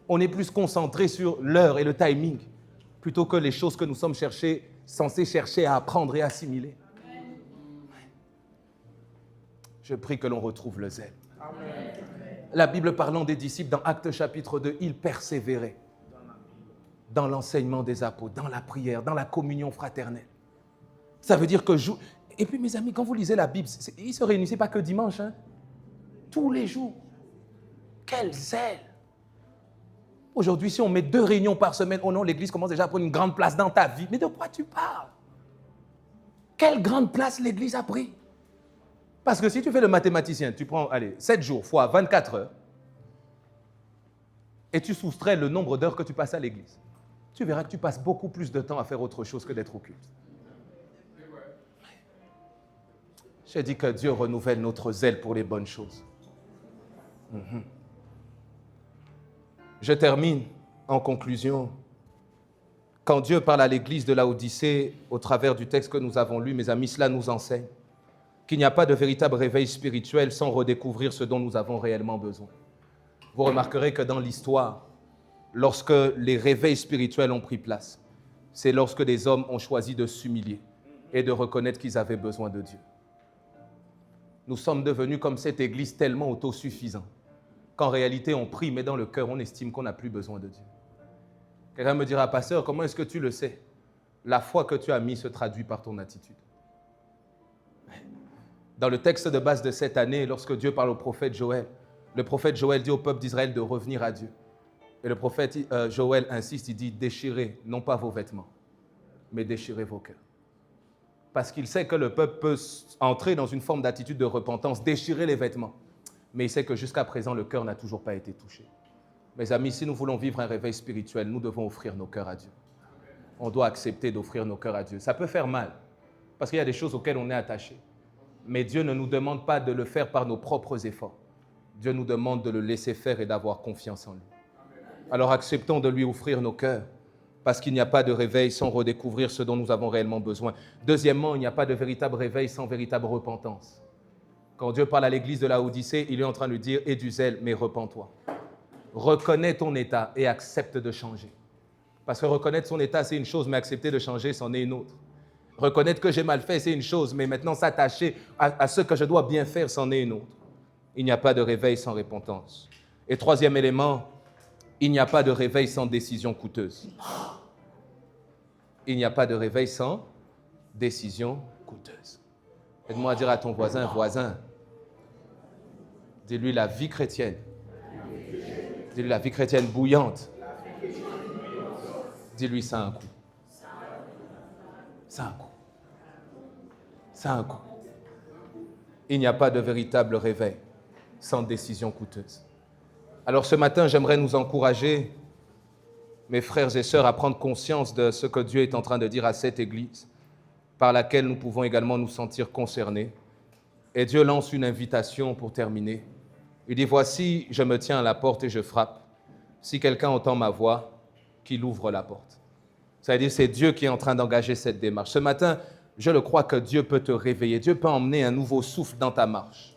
On est plus concentré sur l'heure et le timing, plutôt que les choses que nous sommes censés chercher à apprendre et à assimiler. Je prie que l'on retrouve le zèle. Amen. La Bible parlant des disciples dans Actes chapitre 2, ils persévéraient dans l'enseignement des apôtres, dans la prière, dans la communion fraternelle. Ça veut dire que... Et puis mes amis, quand vous lisez la Bible, ils ne se réunissaient pas que dimanche, hein? Tous les jours. Quel zèle! Aujourd'hui, si on met 2 réunions par semaine, oh non, l'Église commence déjà à prendre une grande place dans ta vie. Mais de quoi tu parles? Quelle grande place l'Église a pris? Parce que si tu fais le mathématicien, tu prends, 7 jours fois 24 heures, et tu soustrais le nombre d'heures que tu passes à l'Église, tu verras que tu passes beaucoup plus de temps à faire autre chose que d'être au culte. J'ai dit que Dieu renouvelle notre zèle pour les bonnes choses. Je termine en conclusion. Quand Dieu parle à l'église de Laodicée, au travers du texte que nous avons lu, mes amis, cela nous enseigne qu'il n'y a pas de véritable réveil spirituel sans redécouvrir ce dont nous avons réellement besoin. Vous remarquerez que dans l'histoire, lorsque les réveils spirituels ont pris place, c'est lorsque des hommes ont choisi de s'humilier et de reconnaître qu'ils avaient besoin de Dieu. Nous sommes devenus comme cette église tellement autosuffisants qu'en réalité on prie, mais dans le cœur on estime qu'on n'a plus besoin de Dieu. Quelqu'un me dira, pasteur, comment est-ce que tu le sais? La foi que tu as mise se traduit par ton attitude. Dans le texte de base de cette année, lorsque Dieu parle au prophète Joël, le prophète Joël dit au peuple d'Israël de revenir à Dieu. Et le prophète Joël insiste, il dit, déchirez non pas vos vêtements, mais déchirez vos cœurs. Parce qu'il sait que le peuple peut entrer dans une forme d'attitude de repentance, déchirer les vêtements. Mais il sait que jusqu'à présent, le cœur n'a toujours pas été touché. Mes amis, si nous voulons vivre un réveil spirituel, nous devons offrir nos cœurs à Dieu. On doit accepter d'offrir nos cœurs à Dieu. Ça peut faire mal, parce qu'il y a des choses auxquelles on est attaché. Mais Dieu ne nous demande pas de le faire par nos propres efforts. Dieu nous demande de le laisser faire et d'avoir confiance en lui. Alors acceptons de lui offrir nos cœurs, parce qu'il n'y a pas de réveil sans redécouvrir ce dont nous avons réellement besoin. Deuxièmement, il n'y a pas de véritable réveil sans véritable repentance. Quand Dieu parle à l'église de Laodicée, il est en train de lui dire « Aie du zèle, mais repens-toi ». Reconnais ton état et accepte de changer. Parce que reconnaître son état, c'est une chose, mais accepter de changer, c'en est une autre. Reconnaître que j'ai mal fait, c'est une chose, mais maintenant s'attacher à ce que je dois bien faire, c'en est une autre. Il n'y a pas de réveil sans repentance. Et troisième élément, il n'y a pas de réveil sans décision coûteuse. Il n'y a pas de réveil sans décision coûteuse. Aide-moi à dire à ton voisin, dis-lui la vie chrétienne. Dis-lui la vie chrétienne bouillante. Dis-lui ça a un coup. Ça a un coup. Ça a un coup. Il n'y a pas de véritable réveil sans décision coûteuse. Alors ce matin, j'aimerais nous encourager, mes frères et sœurs, à prendre conscience de ce que Dieu est en train de dire à cette Église, par laquelle nous pouvons également nous sentir concernés. Et Dieu lance une invitation pour terminer. Il dit, voici, je me tiens à la porte et je frappe. Si quelqu'un entend ma voix, qu'il ouvre la porte. C'est-à-dire, c'est Dieu qui est en train d'engager cette démarche. Ce matin, je le crois que Dieu peut te réveiller. Dieu peut emmener un nouveau souffle dans ta marche.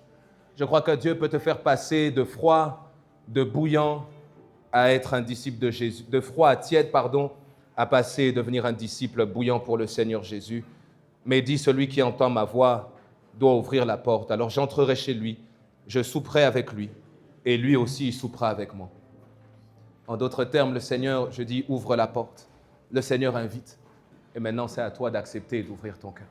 Je crois que Dieu peut te faire passer de froid, de bouillant, à être un disciple de Jésus. De froid à tiède, à passer et devenir un disciple bouillant pour le Seigneur Jésus. Mais dit, celui qui entend ma voix doit ouvrir la porte. Alors j'entrerai chez lui, je souperai avec lui, et lui aussi il soupera avec moi. En d'autres termes, le Seigneur, je dis, ouvre la porte. Le Seigneur invite. Et maintenant, c'est à toi d'accepter et d'ouvrir ton cœur.